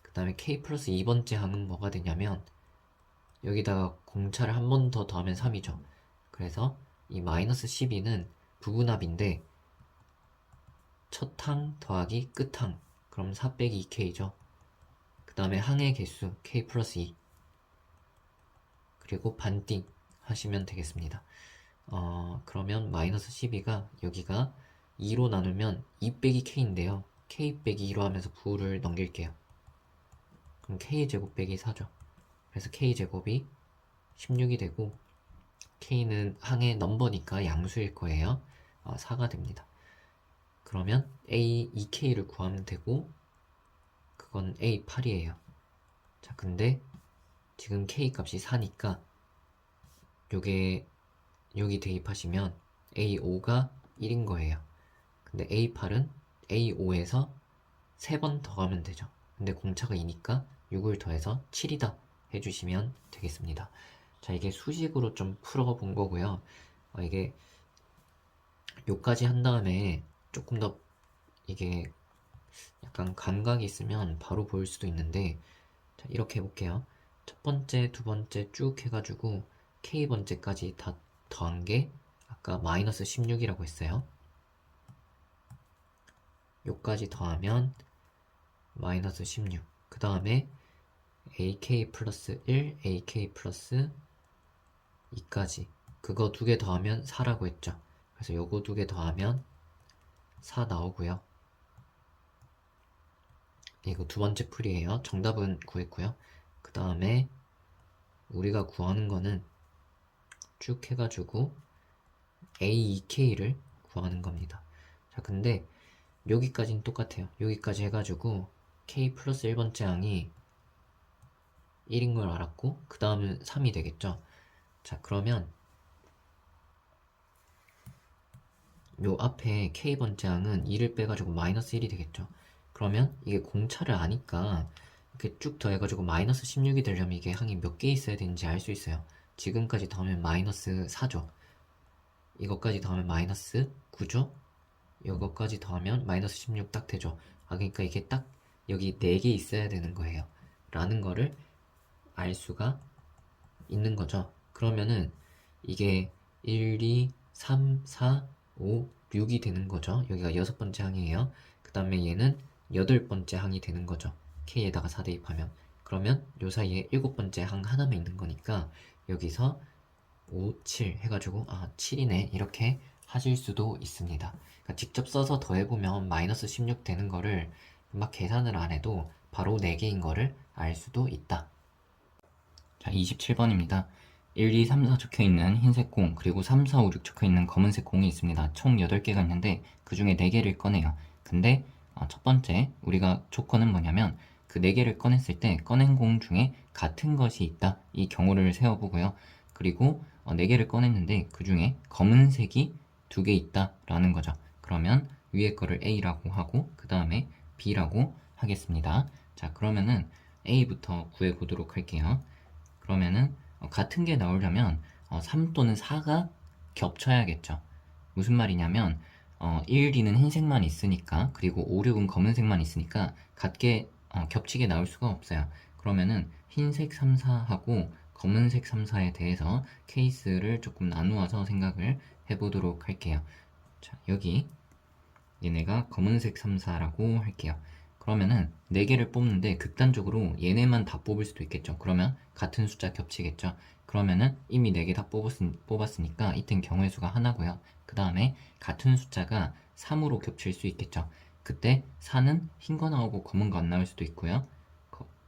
그 다음에 k 플러스 2번째 항은 뭐가 되냐면 여기다가 공차를 한 번 더 더하면 3이죠. 그래서 이 마이너스 12는 부분합인데 첫 항 더하기 끝 항 그럼 4 빼기 2k죠. 그 다음에 항의 개수 k 플러스 2 그리고 반띵 하시면 되겠습니다. 그러면 마이너스 12가 여기가 2로 나누면 2 빼기 k인데요. k 빼기 2로 하면서 부호를 넘길게요. 그럼 k제곱 빼기 4죠. 그래서 k제곱이 16이 되고 k는 항의 넘버니까 양수일 거예요. 4가 됩니다. 그러면 a 2k를 구하면 되고 그건 a 8이에요. 자, 근데 지금 k 값이 4니까 요게 여기 대입하시면 a5가 1인 거예요. 근데 a8은 a5에서 3번 더 가면 되죠. 근데 공차가 2니까 6을 더해서 7이다 해주시면 되겠습니다. 자, 이게 수식으로 좀 풀어본 거고요. 이게 요까지 한 다음에 조금 더 이게 약간 감각이 있으면 바로 보일 수도 있는데, 자, 이렇게 해볼게요. 첫 번째, 두 번째 쭉 해가지고 K번째까지 다 더한 게 아까 마이너스 16이라고 했어요. 요까지 더하면 마이너스 16. 그 다음에 AK 플러스 1, AK 플러스 2까지. 그거 두 개 더하면 4라고 했죠. 그래서 요거 두 개 더하면 4 나오고요. 이거 두 번째 풀이에요. 정답은 구했고요. 그 다음에 우리가 구하는 거는 쭉 해가지고 AEK를 구하는 겁니다. 자, 근데 여기까지는 똑같아요. 여기까지 해가지고 K 플러스 1번째 항이 1인 걸 알았고, 그 다음은 3이 되겠죠. 자, 그러면 요 앞에 K번째 항은 2를 빼가지고 마이너스 1이 되겠죠. 그러면 이게 공차를 아니까 이렇게 쭉 더해가지고 마이너스 16이 되려면 이게 항이 몇 개 있어야 되는지 알 수 있어요. 지금까지 더하면 마이너스 4죠. 이것까지 더하면 마이너스 9죠. 이것까지 더하면 마이너스 16 딱 되죠. 그러니까 이게 딱 여기 4개 있어야 되는 거예요. 라는 거를 알 수가 있는 거죠. 그러면은 이게 1, 2, 3, 4, 5, 6이 되는 거죠. 여기가 6번째 항이에요. 그 다음에 얘는 8번째 항이 되는 거죠. K에다가 4 대입하면. 그러면 요 사이에 7번째 항 하나만 있는 거니까 여기서 5, 7 해가지고 7이네 이렇게 하실 수도 있습니다. 그러니까 직접 써서 더해보면 마이너스 16 되는 거를 막 계산을 안 해도 바로 4개인 거를 알 수도 있다. 자, 27번입니다. 1, 2, 3, 4 적혀있는 흰색 공, 그리고 3, 4, 5, 6 적혀있는 검은색 공이 있습니다. 총 8개가 있는데 그 중에 4개를 꺼내요. 근데 첫 번째 우리가 조건은 뭐냐면 그 4개를 꺼냈을 때 꺼낸 공 중에 같은 것이 있다. 이 경우를 세워보고요. 그리고 4개를 꺼냈는데 그 중에 검은색이 2개 있다 라는 거죠. 그러면 위에 거를 A라고 하고 그 다음에 B라고 하겠습니다. 자, 그러면은 A부터 구해보도록 할게요. 그러면은 같은 게 나오려면 3 또는 4가 겹쳐야겠죠. 무슨 말이냐면 1, 2는 흰색만 있으니까, 그리고 5, 6은 검은색만 있으니까 같게 겹치게 나올 수가 없어요. 그러면은 흰색 3, 4하고 검은색 3, 4에 대해서 케이스를 조금 나누어서 생각을 해보도록 할게요. 자, 여기 얘네가 검은색 3, 4라고 할게요. 그러면은 4개를 뽑는데 극단적으로 얘네만 다 뽑을 수도 있겠죠. 그러면 같은 숫자 겹치겠죠. 그러면은 이미 4개 다 뽑았으니까 이땐 경우의 수가 하나고요. 그 다음에 같은 숫자가 3으로 겹칠 수 있겠죠. 그때 4는 흰 거 나오고 검은 거 안 나올 수도 있고요.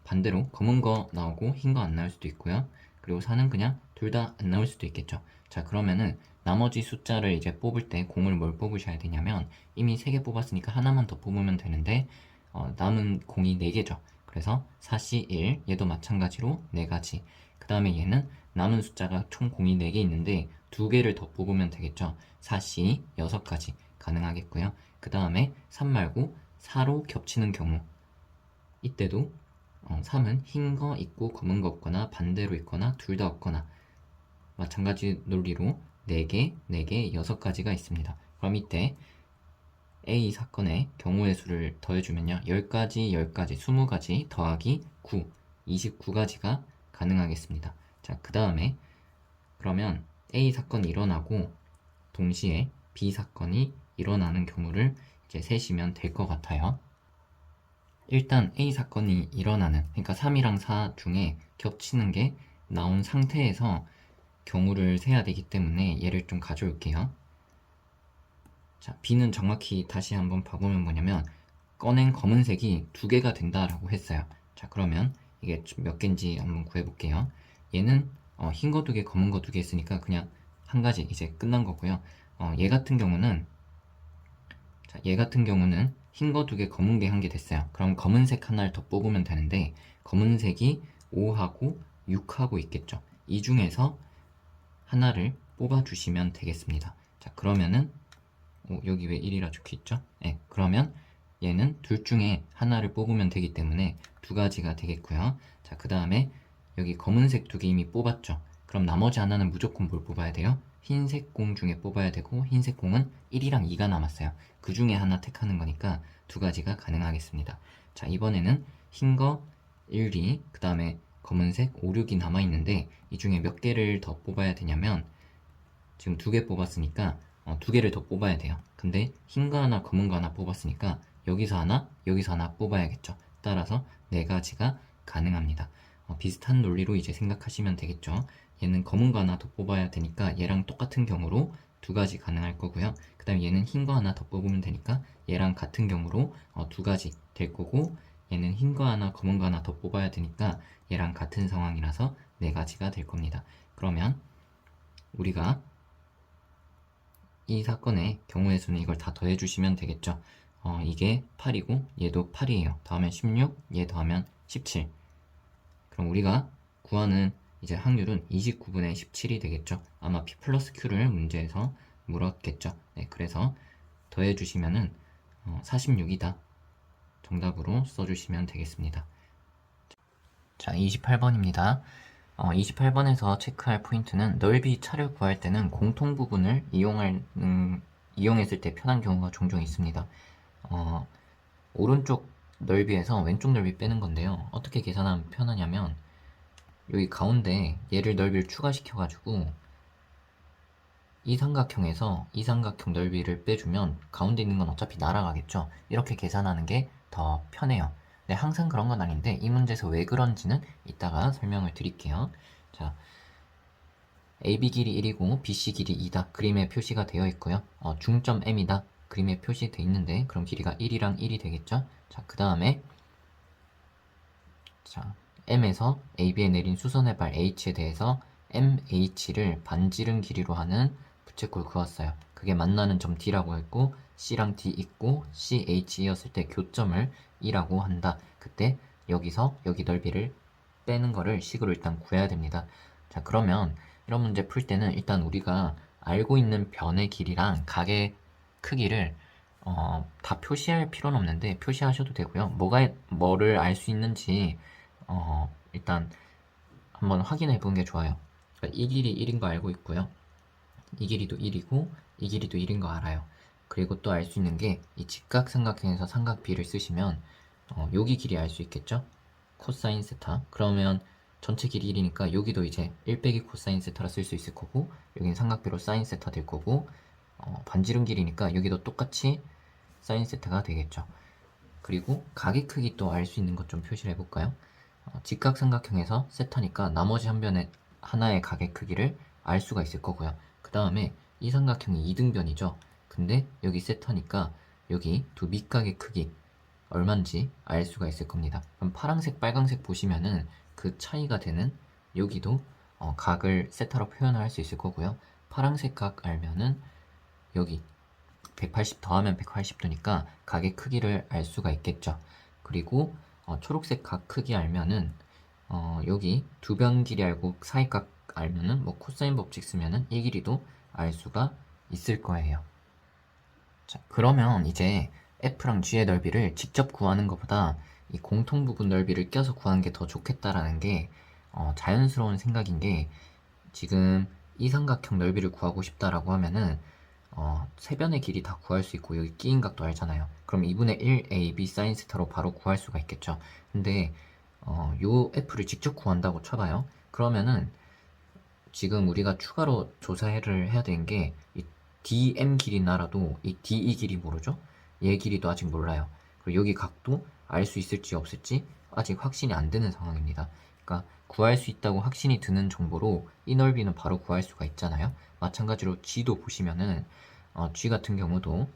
반대로 검은 거 나오고 흰 거 안 나올 수도 있고요. 그리고 4는 그냥 둘 다 안 나올 수도 있겠죠. 자, 그러면은 나머지 숫자를 이제 뽑을 때 공을 뭘 뽑으셔야 되냐면 이미 3개 뽑았으니까 하나만 더 뽑으면 되는데 남은 공이 4개죠. 그래서 4C1 얘도 마찬가지로 4가지. 그 다음에 얘는 남은 숫자가 총 공이 4개 있는데 2개를 더 뽑으면 되겠죠. 4C 6가지 가능하겠고요. 그 다음에 3 말고 4로 겹치는 경우 이때도 3은 흰 거 있고 검은 거 없거나 반대로 있거나 둘 다 없거나 마찬가지 논리로 4개, 4개, 6가지가 있습니다. 그럼 이때 A 사건의 경우의 수를 더해주면요. 10가지, 10가지, 20가지 더하기 9, 29가지가 가능하겠습니다. 자, 그 다음에 그러면 A 사건이 일어나고 동시에 B 사건이 일어나는 경우를 이제 세시면 될 것 같아요. 일단 A 사건이 일어나는, 그러니까 3이랑 4 중에 겹치는 게 나온 상태에서 경우를 세야 되기 때문에 얘를 좀 가져올게요. 자, B는 정확히 다시 한번 봐보면 뭐냐면 꺼낸 검은색이 2개가 된다라고 했어요. 자, 그러면 이게 몇 개인지 한번 구해볼게요. 얘는 흰 거 2개, 검은 거 2개 있으니까 그냥 한 가지 이제 끝난 거고요. 얘 같은 경우는 흰 거 2개, 검은 게 1개 됐어요. 그럼 검은색 하나를 더 뽑으면 되는데 검은색이 5하고 6하고 있겠죠. 이 중에서 하나를 뽑아주시면 되겠습니다. 자, 그러면은 여기 왜 1이라 적혀있죠? 네, 그러면 얘는 둘 중에 하나를 뽑으면 되기 때문에 2가지가 되겠고요. 자, 그 다음에 여기 검은색 2개 이미 뽑았죠. 그럼 나머지 하나는 무조건 뭘 뽑아야 돼요? 흰색 공 중에 뽑아야 되고 흰색 공은 1이랑 2가 남았어요. 그 중에 하나 택하는 거니까 두 가지가 가능하겠습니다. 자, 이번에는 흰 거 1, 2, 그 다음에 검은색 5, 6이 남아있는데 이 중에 몇 개를 더 뽑아야 되냐면 지금 2개 뽑았으니까 2개를 더 뽑아야 돼요. 근데 흰 거 하나 검은 거 하나 뽑았으니까 여기서 하나 여기서 하나 뽑아야겠죠. 따라서 4가지가 가능합니다. 비슷한 논리로 이제 생각하시면 되겠죠. 얘는 검은 거 하나 더 뽑아야 되니까 얘랑 똑같은 경우로 2가지 가능할 거고요. 그 다음에 얘는 흰 거 하나 더 뽑으면 되니까 얘랑 같은 경우로 2가지 될 거고, 얘는 흰 거 하나 검은 거 하나 더 뽑아야 되니까 얘랑 같은 상황이라서 4가지가 될 겁니다. 그러면 우리가 이 사건의 경우의 수는 이걸 다 더해주시면 되겠죠. 이게 8이고 얘도 8이에요. 더하면 16, 얘 더하면 17. 그럼 우리가 구하는 이제 확률은 29분의 17이 되겠죠. 아마 P 플러스 Q를 문제에서 물었겠죠. 네, 그래서 더해주시면은 46이다. 정답으로 써주시면 되겠습니다. 자, 28번입니다. 28번에서 체크할 포인트는 넓이 차를 구할 때는 공통 부분을 이용했을 때 편한 경우가 종종 있습니다. 오른쪽 넓이에서 왼쪽 넓이 빼는 건데요. 어떻게 계산하면 편하냐면 여기 가운데 얘를 넓이를 추가시켜가지고 이 삼각형에서 이 삼각형 넓이를 빼주면 가운데 있는 건 어차피 날아가겠죠. 이렇게 계산하는 게 더 편해요. 네, 항상 그런 건 아닌데 이 문제에서 왜 그런지는 이따가 설명을 드릴게요. 자, AB 길이 1이고 BC 길이 2다. 그림에 표시가 되어 있고요. 중점 M이다. 그림에 표시되어 있는데 그럼 길이가 1이랑 1이 되겠죠. 자, 그 다음에 자, M에서 AB에 내린 수선의 발 H에 대해서 MH를 반지름 길이로 하는 부채꼴 그었어요. 그게 만나는 점 D라고 했고 C랑 D 있고 CH이었을 때 교점을 E라고 한다. 그때 여기서 여기 넓이를 빼는 거를 식으로 일단 구해야 됩니다. 자, 그러면 이런 문제 풀 때는 일단 우리가 알고 있는 변의 길이랑 각의 크기를 다 표시할 필요는 없는데 표시하셔도 되고요. 뭐를 알 수 있는지 일단 한번 확인해 보는 게 좋아요. 그러니까 이 길이 1인 거 알고 있고요. 이 길이도 1이고 이 길이도 1인 거 알아요. 그리고 또 알 수 있는 게 이 직각삼각형에서 삼각비를 쓰시면 여기 길이 알 수 있겠죠? 코사인 세타. 그러면 전체 길이 1이니까 여기도 이제 1 빼기 코사인 세타라 쓸 수 있을 거고 여긴 삼각비로 사인 세타 될 거고 반지름 길이니까 여기도 똑같이 사인 세타가 되겠죠. 그리고 각의 크기 또 알 수 있는 것 좀 표시를 해볼까요? 직각삼각형에서 세타니까 나머지 한 변의 하나의 각의 크기를 알 수가 있을 거고요. 그 다음에 이 삼각형이 2등변이죠. 근데 여기 세타니까 여기 두 밑각의 크기 얼마인지 알 수가 있을 겁니다. 그럼 파란색, 빨간색 보시면은 그 차이가 되는 여기도 각을 세타로 표현할 수 있을 거고요. 파란색 각 알면은 여기 180 더하면 180도니까 각의 크기를 알 수가 있겠죠. 그리고 초록색 각 크기 알면은 여기 두 변 길이 알고 사이각 알면은 뭐 코사인 법칙 쓰면은 이 길이도 알 수가 있을 거예요. 자, 그러면 이제 F랑 G의 넓이를 직접 구하는 것보다 이 공통 부분 넓이를 껴서 구하는 게 더 좋겠다라는 게 자연스러운 생각인 게, 지금 이 삼각형 넓이를 구하고 싶다라고 하면은 세 변의 길이 다 구할 수 있고 여기 끼인 각도 알잖아요. 그럼 2분의 1 AB 사인 세타로 바로 구할 수가 있겠죠. 근데 요 F를 직접 구한다고 쳐봐요. 그러면은 지금 우리가 추가로 조사를 해야 되는 게 이 DM 길이 알아도 이 DE 길이 모르죠? 얘 길이도 아직 몰라요. 그리고 여기 각도 알 수 있을지 없을지 아직 확신이 안 드는 상황입니다. 그러니까 구할 수 있다고 확신이 드는 정보로 이 넓이는 바로 구할 수가 있잖아요. 마찬가지로 G도 보시면은 G 같은 경우도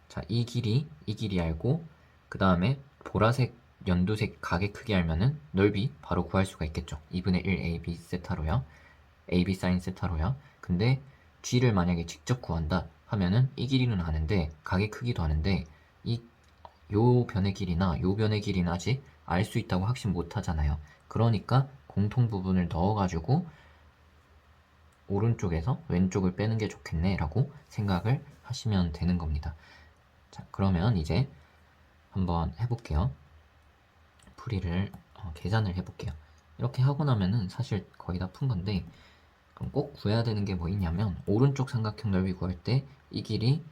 자, 이 길이 알고 그 다음에 보라색 연두색 각의 크기 알면은 넓이 바로 구할 수가 있겠죠. 2분의 1 AB 세타로요. AB 사인 세타로요. 근데 G를 만약에 직접 구한다 하면은 이 길이는 아는데 각의 크기도 아는데 요 변의 길이나 요 변의 길이는 아직 알 수 있다고 확신 못 하잖아요. 그러니까 공통 부분을 넣어가지고 오른쪽에서 왼쪽을 빼는 게 좋겠네 라고 생각을 하시면 되는 겁니다. 자, 그러면 이제 한번 해볼게요. 풀이를 계산을 해볼게요. 이렇게 하고 나면은 사실 거의 다 푼 건데 그럼 꼭 구해야 되는 게 뭐 있냐면 오른쪽 삼각형 넓이 구할 때 이 길이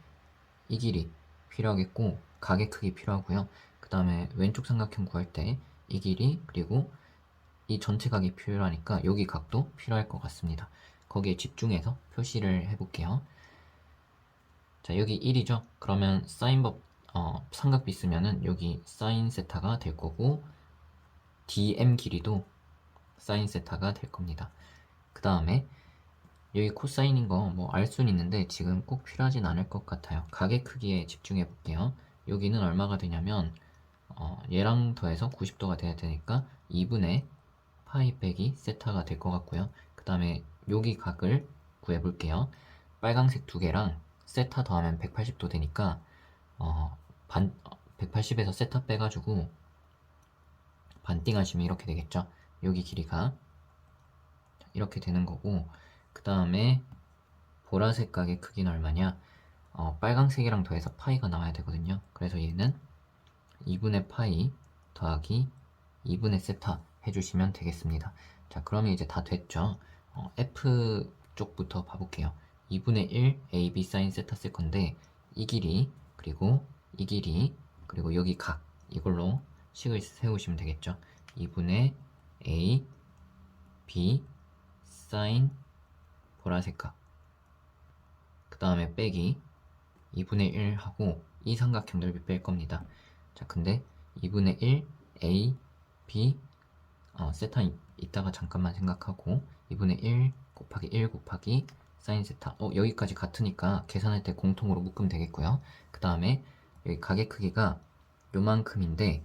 필요하겠고 각의 크기 필요하고요. 그 다음에 왼쪽 삼각형 구할 때 이 길이 그리고 이 전체 각이 필요하니까 여기 각도 필요할 것 같습니다. 거기에 집중해서 표시를 해볼게요. 자, 여기 1이죠? 그러면 삼각비 쓰면은 여기 사인 세타가 될 거고 DM 길이도 사인 세타가 될 겁니다. 그 다음에 여기 코사인인 거 뭐 알 수는 있는데 지금 꼭 필요하진 않을 것 같아요. 각의 크기에 집중해 볼게요. 여기는 얼마가 되냐면 얘랑 더해서 90도가 돼야 되니까 2분의 파이 빼기 세타가 될 것 같고요. 그 다음에 여기 각을 구해 볼게요. 빨강색 두 개랑 세타 더하면 180도 되니까 180에서 세타 빼가지고 반띵 하시면 이렇게 되겠죠. 여기 길이가 이렇게 되는 거고, 그 다음에 보라색 각의 크기는 얼마냐? 빨강색이랑 더해서 파이가 나와야 되거든요. 그래서 얘는 2분의 파이 더하기 2분의 세타 해주시면 되겠습니다. 자, 그러면 이제 다 됐죠? F 쪽부터 봐볼게요. 2분의 1 AB 사인 세타 쓸 건데 이 길이 그리고 이 길이 그리고 여기 각 이걸로 식을 세우시면 되겠죠. 2분의 A B 사인 보라색 각 그 다음에 빼기 2분의 1 하고 이 삼각형 넓이 뺄 겁니다. 자, 근데 2분의 1 A B 세타 이따가 잠깐만 생각하고 2분의 1 곱하기 1 곱하기 사인 세타 여기까지 같으니까 계산할 때 공통으로 묶으면 되겠고요. 그 다음에 여기 각의 크기가 요만큼인데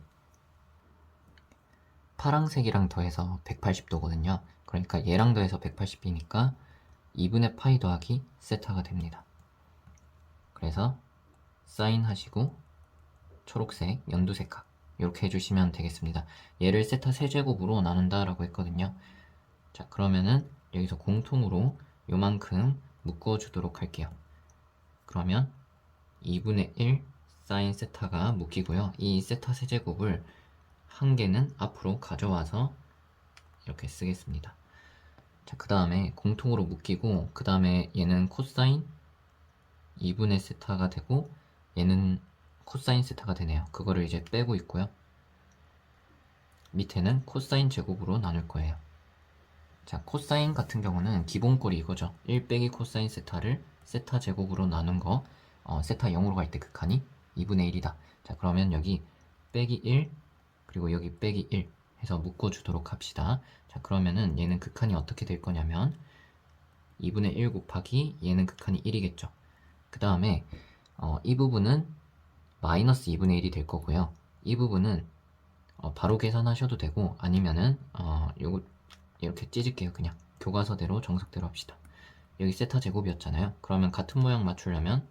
파랑색이랑 더해서 180도거든요. 그러니까 얘랑 더해서 180이니까 2분의 파이 더하기 세타가 됩니다. 그래서 사인 하시고 초록색, 연두색 각 이렇게 해주시면 되겠습니다. 얘를 세타 세제곱으로 나눈다 라고 했거든요. 자, 그러면은 여기서 공통으로 요만큼 묶어주도록 할게요. 그러면 2분의 1 사인 세타가 묶이고요. 이 세타 세제곱을 한 개는 앞으로 가져와서 이렇게 쓰겠습니다. 자, 그 다음에 공통으로 묶이고 그 다음에 얘는 코사인 2분의 세타가 되고 얘는 코사인 세타가 되네요. 그거를 이제 빼고 있고요. 밑에는 코사인 제곱으로 나눌 거예요. 자, 코사인 같은 경우는 기본꼴이 이거죠. 1 빼기 코사인 세타를 세타 제곱으로 나눈 거 세타 0으로 갈 때 극한이 2분의 1이다. 자, 그러면 여기 빼기 1 그리고 여기 빼기 1 해서 묶어주도록 합시다. 자, 그러면은 얘는 극한이 어떻게 될 거냐면 2분의 1 곱하기 얘는 극한이 1이겠죠. 그 다음에 이 부분은 마이너스 2분의 1이 될 거고요. 이 부분은 바로 계산하셔도 되고 아니면은 요거 이렇게 찢을게요. 그냥 교과서대로 정석대로 합시다. 여기 세타 제곱이었잖아요. 그러면 같은 모양 맞추려면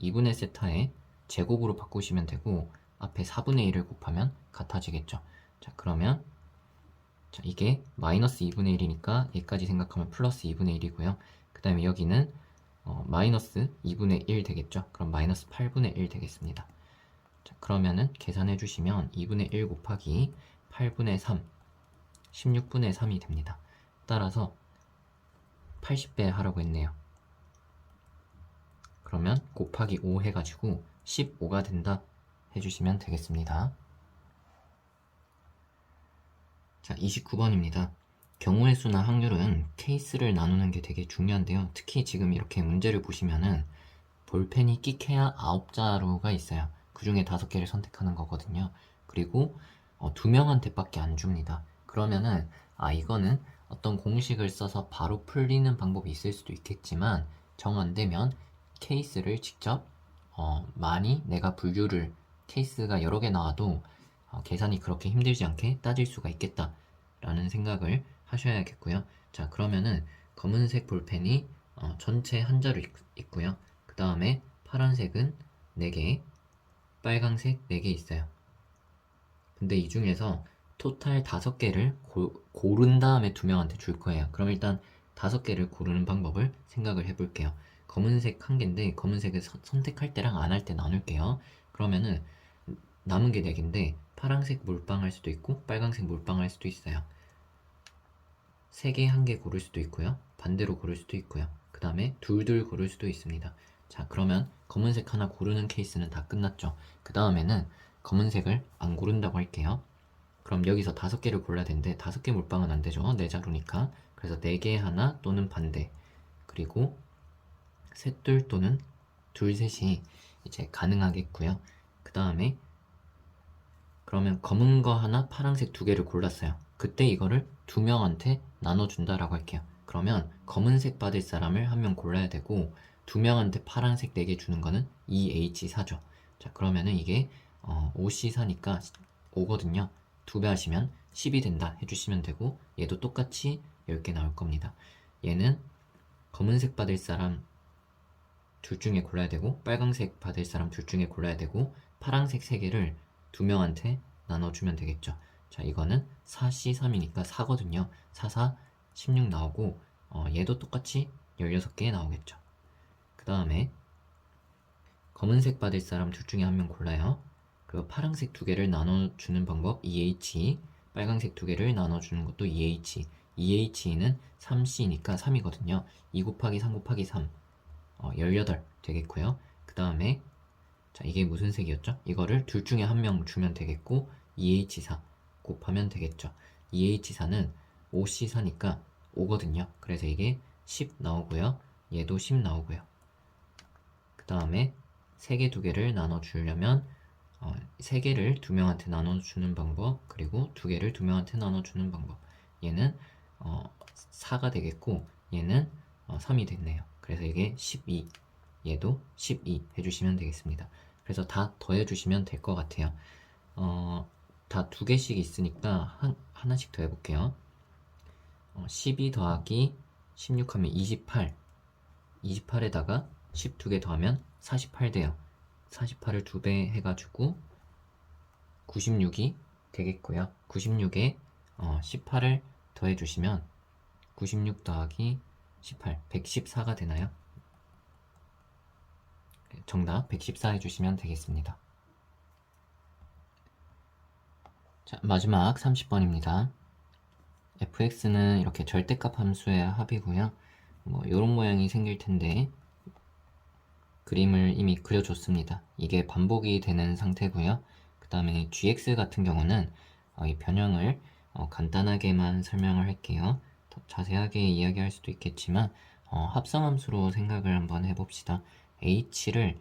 2분의 세타에 제곱으로 바꾸시면 되고 앞에 4분의 1을 곱하면 같아지겠죠. 자, 그러면 자, 이게 마이너스 2분의 1이니까 얘까지 생각하면 플러스 2분의 1이고요. 그 다음에 여기는 마이너스 2분의 1 되겠죠. 그럼 마이너스 8분의 1 되겠습니다. 자, 그러면은 계산해 주시면 2분의 1 곱하기 8분의 3 16분의 3이 됩니다. 따라서 80배 하라고 했네요. 그러면 곱하기 5 해가지고 15가 된다 해주시면 되겠습니다. 자, 29번입니다. 경우의 수나 확률은 케이스를 나누는 게 되게 중요한데요. 특히 지금 이렇게 문제를 보시면은 볼펜이 끽해야 9자루가 있어요. 그 중에 5개를 선택하는 거거든요. 그리고 2명한테밖에 안 줍니다. 그러면은 이거는 어떤 공식을 써서 바로 풀리는 방법이 있을 수도 있겠지만 정 안되면 케이스를 직접 많이 내가 분류를 케이스가 여러 개 나와도 계산이 그렇게 힘들지 않게 따질 수가 있겠다 라는 생각을 하셔야겠고요. 자, 그러면은 검은색 볼펜이 전체 한 자루 있고요. 그 다음에 파란색은 4개, 빨강색 4개 있어요. 근데 이 중에서 토탈 5개를 고른 다음에 2명한테 줄 거예요. 그럼 일단 5개를 고르는 방법을 생각을 해볼게요. 검은색 1개인데 검은색을 선택할 때랑 안 할 때 나눌게요. 그러면은 남은 게 4개인데 파란색 몰빵 할 수도 있고 빨간색 몰빵 할 수도 있어요. 3개, 1개 고를 수도 있고요. 반대로 고를 수도 있고요. 그 다음에 둘둘 고를 수도 있습니다. 자, 그러면 검은색 하나 고르는 케이스는 다 끝났죠. 그 다음에는 검은색을 안 고른다고 할게요. 그럼 여기서 5개를 골라야 되는데 5개 몰빵은 안 되죠. 4자루니까. 그래서 4개 하나 또는 반대. 그리고 셋둘 또는 둘 셋이 이제 가능하겠고요. 그 다음에 그러면 검은 거 하나, 파란색 2개를 골랐어요. 그때 이거를 2명한테 나눠준다라고 할게요. 그러면 검은색 받을 사람을 1명 골라야 되고 2명한테 파란색 4개 주는 거는 2H4죠. 자, 그러면은 이게 5C4니까 5거든요. 2배 하시면 10이 된다 해주시면 되고, 얘도 똑같이 10개 나올 겁니다. 얘는 검은색 받을 사람 둘 중에 골라야 되고, 빨강색 받을 사람 둘 중에 골라야 되고, 파란색 3개를 2명한테 나눠주면 되겠죠. 자, 이거는 4C3이니까 4거든요. 4, 4, 16 나오고, 얘도 똑같이 16개 나오겠죠. 그 다음에 검은색 받을 사람 둘 중에 1명 골라요. 그리고 파란색 2개를 나눠주는 방법 2H, 빨간색 2개를 나눠주는 것도 2H. 2H는 3C니까 3이거든요. 2 곱하기 3 곱하기 3, 18 되겠고요. 그 다음에 자, 이게 무슨 색이었죠? 이거를 둘 중에 1명 주면 되겠고, 2H4 곱하면 되겠죠. 2H4는 5C4니까 5거든요. 그래서 이게 10 나오고요. 얘도 10 나오고요. 그 다음에 3개 2개를 나눠주려면 3개를 2명한테 나눠주는 방법, 그리고 2개를 2명한테 나눠주는 방법. 얘는 4가 되겠고, 얘는 3이 됐네요. 그래서 이게 12, 얘도 12 해주시면 되겠습니다. 그래서 다 더해주시면 될 것 같아요. 다 2개씩 있으니까 하나씩 더 해볼게요. 12 더하기 16 하면 28, 28에다가 10 2개 더하면 48 돼요. 48을 2배 해가지고 96이 되겠고요. 96에 18을 더해주시면 96 더하기 18, 114가 되나요? 정답 114 해주시면 되겠습니다. 자, 마지막 30번입니다. fx는 이렇게 절대값 함수의 합이고요. 뭐 이런 모양이 생길 텐데 그림을 이미 그려줬습니다. 이게 반복이 되는 상태고요. 그 다음에 gx 같은 경우는 이 변형을 간단하게만 설명을 할게요. 더 자세하게 이야기할 수도 있겠지만 합성함수로 생각을 한번 해봅시다. h를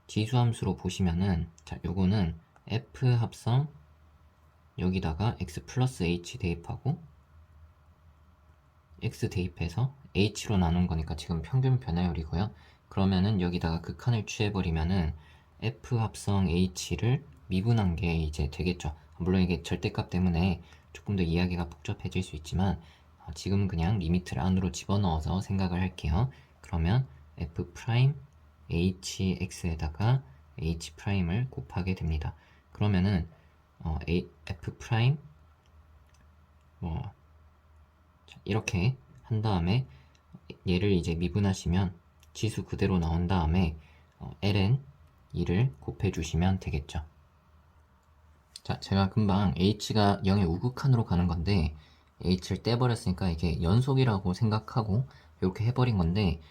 지수함수로 보시면은, 자, 요거는 f 합성 여기다가 x 플러스 h 대입하고 x 대입해서 h로 나눈 거니까 지금 평균 변화율이고요. 그러면은 여기다가 극한을 취해버리면은 f 합성 h를 미분한 게 이제 되겠죠. 물론 이게 절대값 때문에 조금 더 이야기가 복잡해질 수 있지만 지금은 그냥 리미트를 안으로 집어넣어서 생각을 할게요. 그러면 f 프라임 hx에다가 h 프라임을 곱하게 됩니다. 그러면은 f 프라임 이렇게 한 다음에 얘를 이제 미분하시면 지수 그대로 나온 다음에 ln 2를 곱해주시면 되겠죠. 자, 제가 금방 h가 0의 우극한으로 가는 건데 h를 떼버렸으니까 이게 연속이라고 생각하고 이렇게 해버린 건데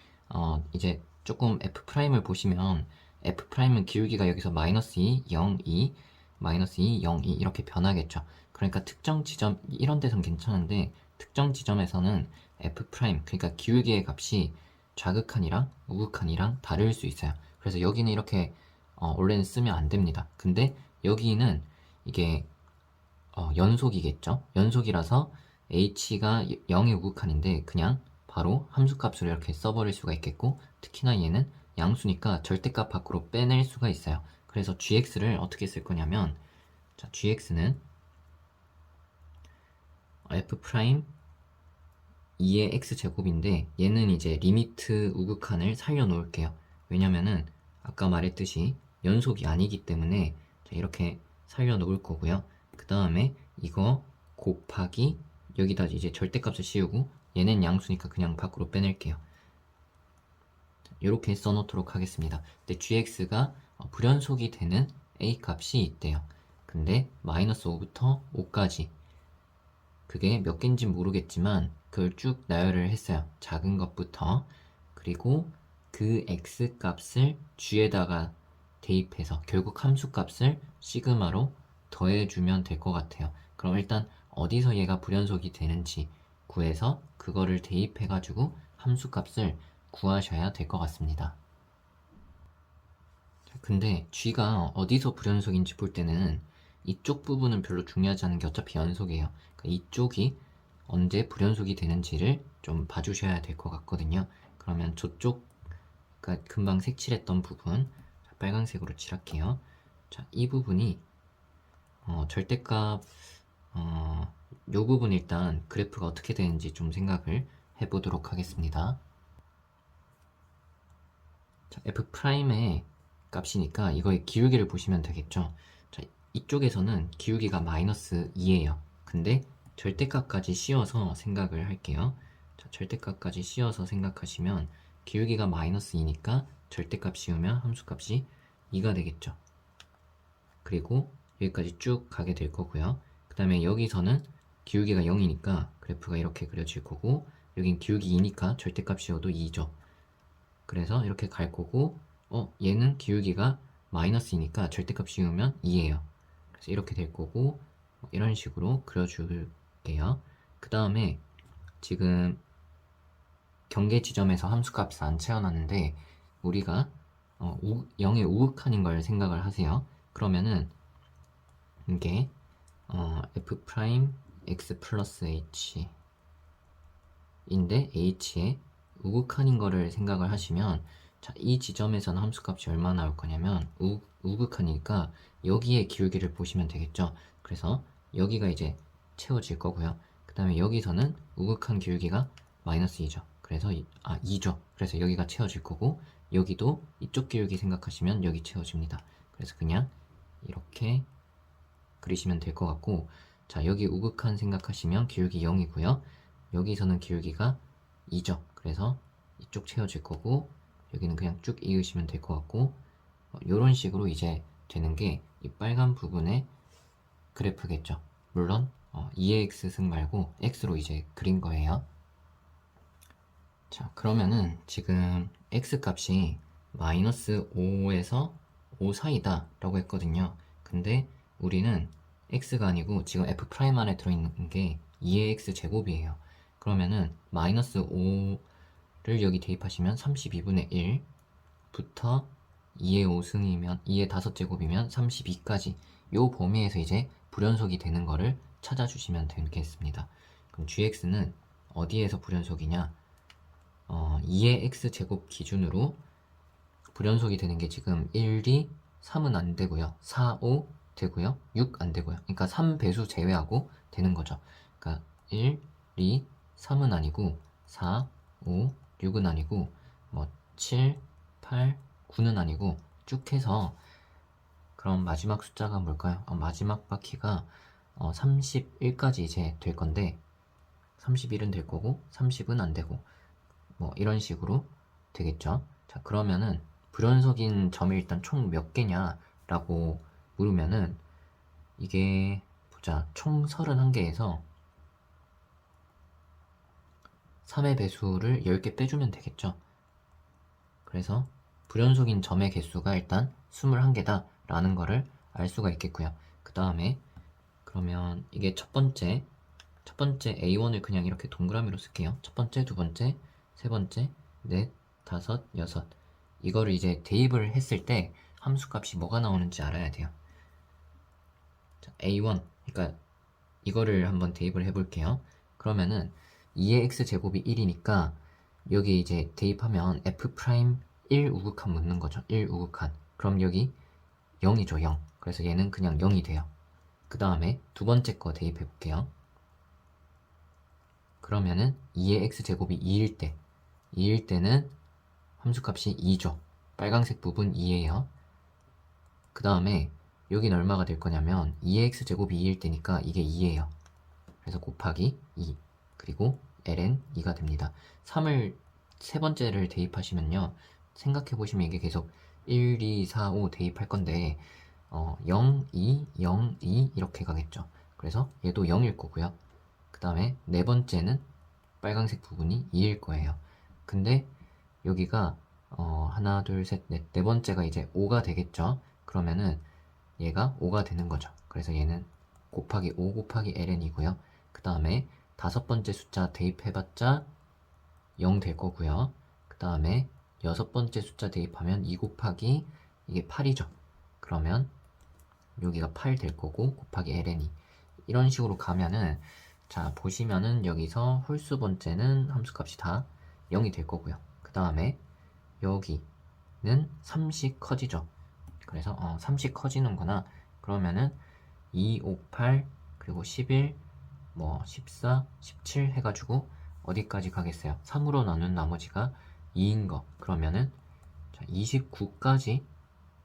이제 조금 f'을 보시면 f'은 기울기가 여기서 마이너스 2, 0, 2, 마이너스 2, 0, 2 이렇게 변하겠죠. 그러니까 특정 지점 이런 데선 괜찮은데 특정 지점에서는 f' 그러니까 기울기의 값이 좌극한이랑 우극한이랑 다를 수 있어요. 그래서 여기는 이렇게 원래는 쓰면 안 됩니다. 근데 여기는 이게 연속이겠죠. 연속이라서 h가 0의 우극한인데 그냥 바로 함수값으로 이렇게 써버릴 수가 있겠고, 특히나 얘는 양수니까 절대값 밖으로 빼낼 수가 있어요. 그래서 gx를 어떻게 쓸 거냐면, 자, gx는 f' 2의 x제곱인데 얘는 이제 리미트 우극한을 살려 놓을게요. 왜냐면은 아까 말했듯이 연속이 아니기 때문에 이렇게 살려 놓을 거고요. 그 다음에 이거 곱하기 여기다 이제 절대값을 씌우고 얘는 양수니까 그냥 밖으로 빼낼게요. 이렇게 써놓도록 하겠습니다. 근데 gx가 불연속이 되는 a 값이 있대요. 근데 마이너스 5부터 5까지 그게 몇 개인지 모르겠지만 그걸 쭉 나열을 했어요. 작은 것부터. 그리고 그 x 값을 g에다가 대입해서 결국 함수 값을 시그마로 더해주면 될 것 같아요. 그럼 일단 어디서 얘가 불연속이 되는지 구해서 그거를 대입해가지고 함수 값을 구하셔야 될 것 같습니다. 근데 g가 어디서 불연속인지 볼 때는 이쪽 부분은 별로 중요하지 않은 게 어차피 연속이에요. 그러니까 이쪽이 언제 불연속이 되는지를 좀 봐주셔야 될 것 같거든요. 그러면 저쪽, 그러니까 금방 색칠했던 부분, 빨간색으로 칠할게요. 자, 이 부분이 절대값, 요 부분 일단 그래프가 어떻게 되는지 좀 생각을 해보도록 하겠습니다. 자, f'의 값이니까 이거의 기울기를 보시면 되겠죠. 자, 이쪽에서는 기울기가 마이너스 2예요. 근데 절대값까지 씌워서 생각을 할게요. 자, 절대값까지 씌워서 생각하시면 기울기가 마이너스 2니까 절대값 씌우면 함수값이 2가 되겠죠. 그리고 여기까지 쭉 가게 될 거고요. 그 다음에 여기서는 기울기가 0이니까 그래프가 이렇게 그려질 거고, 여긴 기울기 2니까 절대값 씌워도 2죠. 그래서 이렇게 갈 거고, 얘는 기울기가 마이너스이니까 절대값 씌우면 2예요. 그래서 이렇게 될 거고, 이런 식으로 그려줄게요. 그 다음에 지금 경계 지점에서 함수값을 안 채워놨는데 우리가 0의 우극한인 걸 생각을 하세요. 그러면은 이게 f 프라임 x 플러스 h 인데 h의 우극한인 거를 생각을 하시면, 자, 이 지점에서는 함수값이 얼마 나올 거냐면 우극한이니까 여기에 기울기를 보시면 되겠죠. 그래서 여기가 이제 채워질 거고요. 그 다음에 여기서는 우극한 기울기가 마이너스 2죠. 그래서 2죠. 그래서 여기가 채워질 거고, 여기도 이쪽 기울기 생각하시면 여기 채워집니다. 그래서 그냥 이렇게 그리시면 될 것 같고, 자, 여기 우극한 생각하시면 기울기 0이고요. 여기서는 기울기가 2죠. 그래서 이쪽 채워질 거고, 여기는 그냥 쭉 이으시면 될 것 같고, 이런 식으로 이제 되는 게 이 빨간 부분의 그래프겠죠. 물론 2의 x승 말고 x로 이제 그린 거예요. 자, 그러면은 지금 x 값이 마이너스 5에서 5 사이다 라고 했거든요. 근데 우리는 x가 아니고 지금 f 프라임 안에 들어있는 게 2의 x 제곱이에요. 그러면은 마이너스 5를 여기 대입하시면 32분의 1부터 2의 5승이면 2의 5제곱이면 32까지 요 범위에서 이제 불연속이 되는 거를 찾아주시면 되겠습니다. 그럼 gx는 어디에서 불연속이냐? 2의 x제곱 기준으로 불연속이 되는 게 지금 1, 2, 3은 안 되고요. 4, 5 되고요. 6 안 되고요. 그러니까 3배수 제외하고 되는 거죠. 그러니까 1, 2, 3은 아니고 4, 5, 6은 아니고 7, 8, 9는 아니고 쭉 해서, 그럼 마지막 숫자가 뭘까요? 마지막 바퀴가 31까지 이제 될 건데 31은 될 거고 30은 안 되고 이런 식으로 되겠죠. 자, 그러면은 불연속인 점이 일단 총 몇 개냐 라고 물으면은, 이게 보자, 총 31개에서 3의 배수를 10개 빼주면 되겠죠. 그래서 불연속인 점의 개수가 일단 21개다 라는 거를 알 수가 있겠고요. 그 다음에 그러면 이게 첫 번째 A1을 그냥 이렇게 동그라미로 쓸게요. 첫 번째, 두 번째, 세 번째, 넷, 다섯, 여섯. 이거를 이제 대입을 했을 때 함수값이 뭐가 나오는지 알아야 돼요. 자, A1, 그러니까 이거를 한번 대입을 해볼게요. 그러면은 2의 x제곱이 1이니까 여기 이제 대입하면 f 프라임 1 우극한 묻는 거죠. 1 우극한. 그럼 여기 0이죠, 0. 그래서 얘는 그냥 0이 돼요. 그 다음에 두 번째 거 대입해 볼게요. 그러면은 2의 x제곱이 2일 때는 함수값이 2죠. 빨강색 부분 2예요. 그 다음에 여긴 얼마가 될 거냐면 2의 x제곱이 2일 때니까 이게 2예요. 그래서 곱하기 2, 그리고 ln 2가 됩니다. 3을 세 번째를 대입하시면요, 생각해보시면 이게 계속 1, 2, 4, 5 대입할 건데 0, 2, 0, 2 이렇게 가겠죠. 그래서 얘도 0일 거고요. 그 다음에 네 번째는 빨간색 부분이 2일 거예요. 근데 여기가 하나, 둘, 셋, 넷, 네 번째가 이제 5가 되겠죠. 그러면은 얘가 5가 되는 거죠. 그래서 얘는 곱하기 5 곱하기 ln이고요. 그 다음에 다섯 번째 숫자 대입해봤자 0 될 거고요. 그 다음에 여섯 번째 숫자 대입하면 2 곱하기 이게 8이죠. 그러면 여기가 8 될 거고 곱하기 ln이 이런 식으로 가면은 자 보시면은 여기서 홀수 번째는 함수값이 다 0이 될 거고요. 그 다음에 여기는 3씩 커지죠. 그래서 3씩 커지는구나. 그러면은 2, 5, 8 그리고 11 뭐 14, 17 해가지고 어디까지 가겠어요? 3으로 나눈 나머지가 2인 거. 그러면은 자, 29까지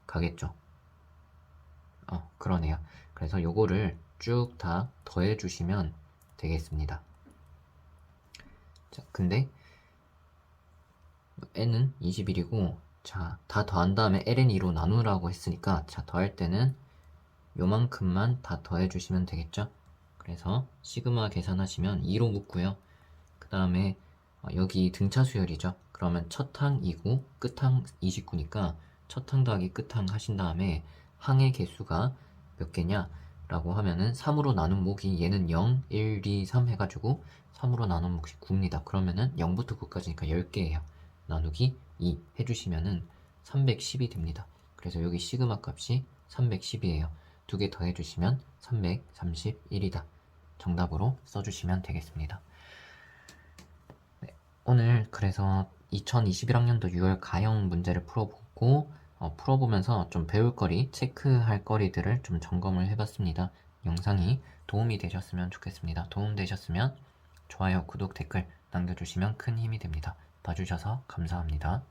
가겠죠. 그러네요. 그래서 요거를 쭉 다 더해 주시면 되겠습니다. 자, 근데 n은 21이고 자, 다 더한 다음에 ln2로 나누라고 했으니까 자, 더할 때는 요만큼만 다 더해 주시면 되겠죠. 그래서 시그마 계산하시면 2로 묶고요. 그 다음에 여기 등차 수열이죠. 그러면 첫 항 2고 끝 항 29니까 첫 항 더하기 끝 항 하신 다음에 항의 개수가 몇 개냐 라고 하면은 3으로 나눈 목이 얘는 0, 1, 2, 3 해가지고 3으로 나눈 몫이 9입니다. 그러면은 0부터 9까지니까 10개예요. 나누기 2 해주시면은 310이 됩니다. 그래서 여기 시그마 값이 310이에요. 두 개 더 해주시면 331이다. 정답으로 써주시면 되겠습니다. 네, 오늘 그래서 2021학년도 6월 가형 문제를 풀어보고 풀어보면서 좀 배울 거리, 체크할 거리들을 좀 점검을 해봤습니다. 영상이 도움이 되셨으면 좋겠습니다. 도움되셨으면 좋아요, 구독, 댓글 남겨주시면 큰 힘이 됩니다. 봐주셔서 감사합니다.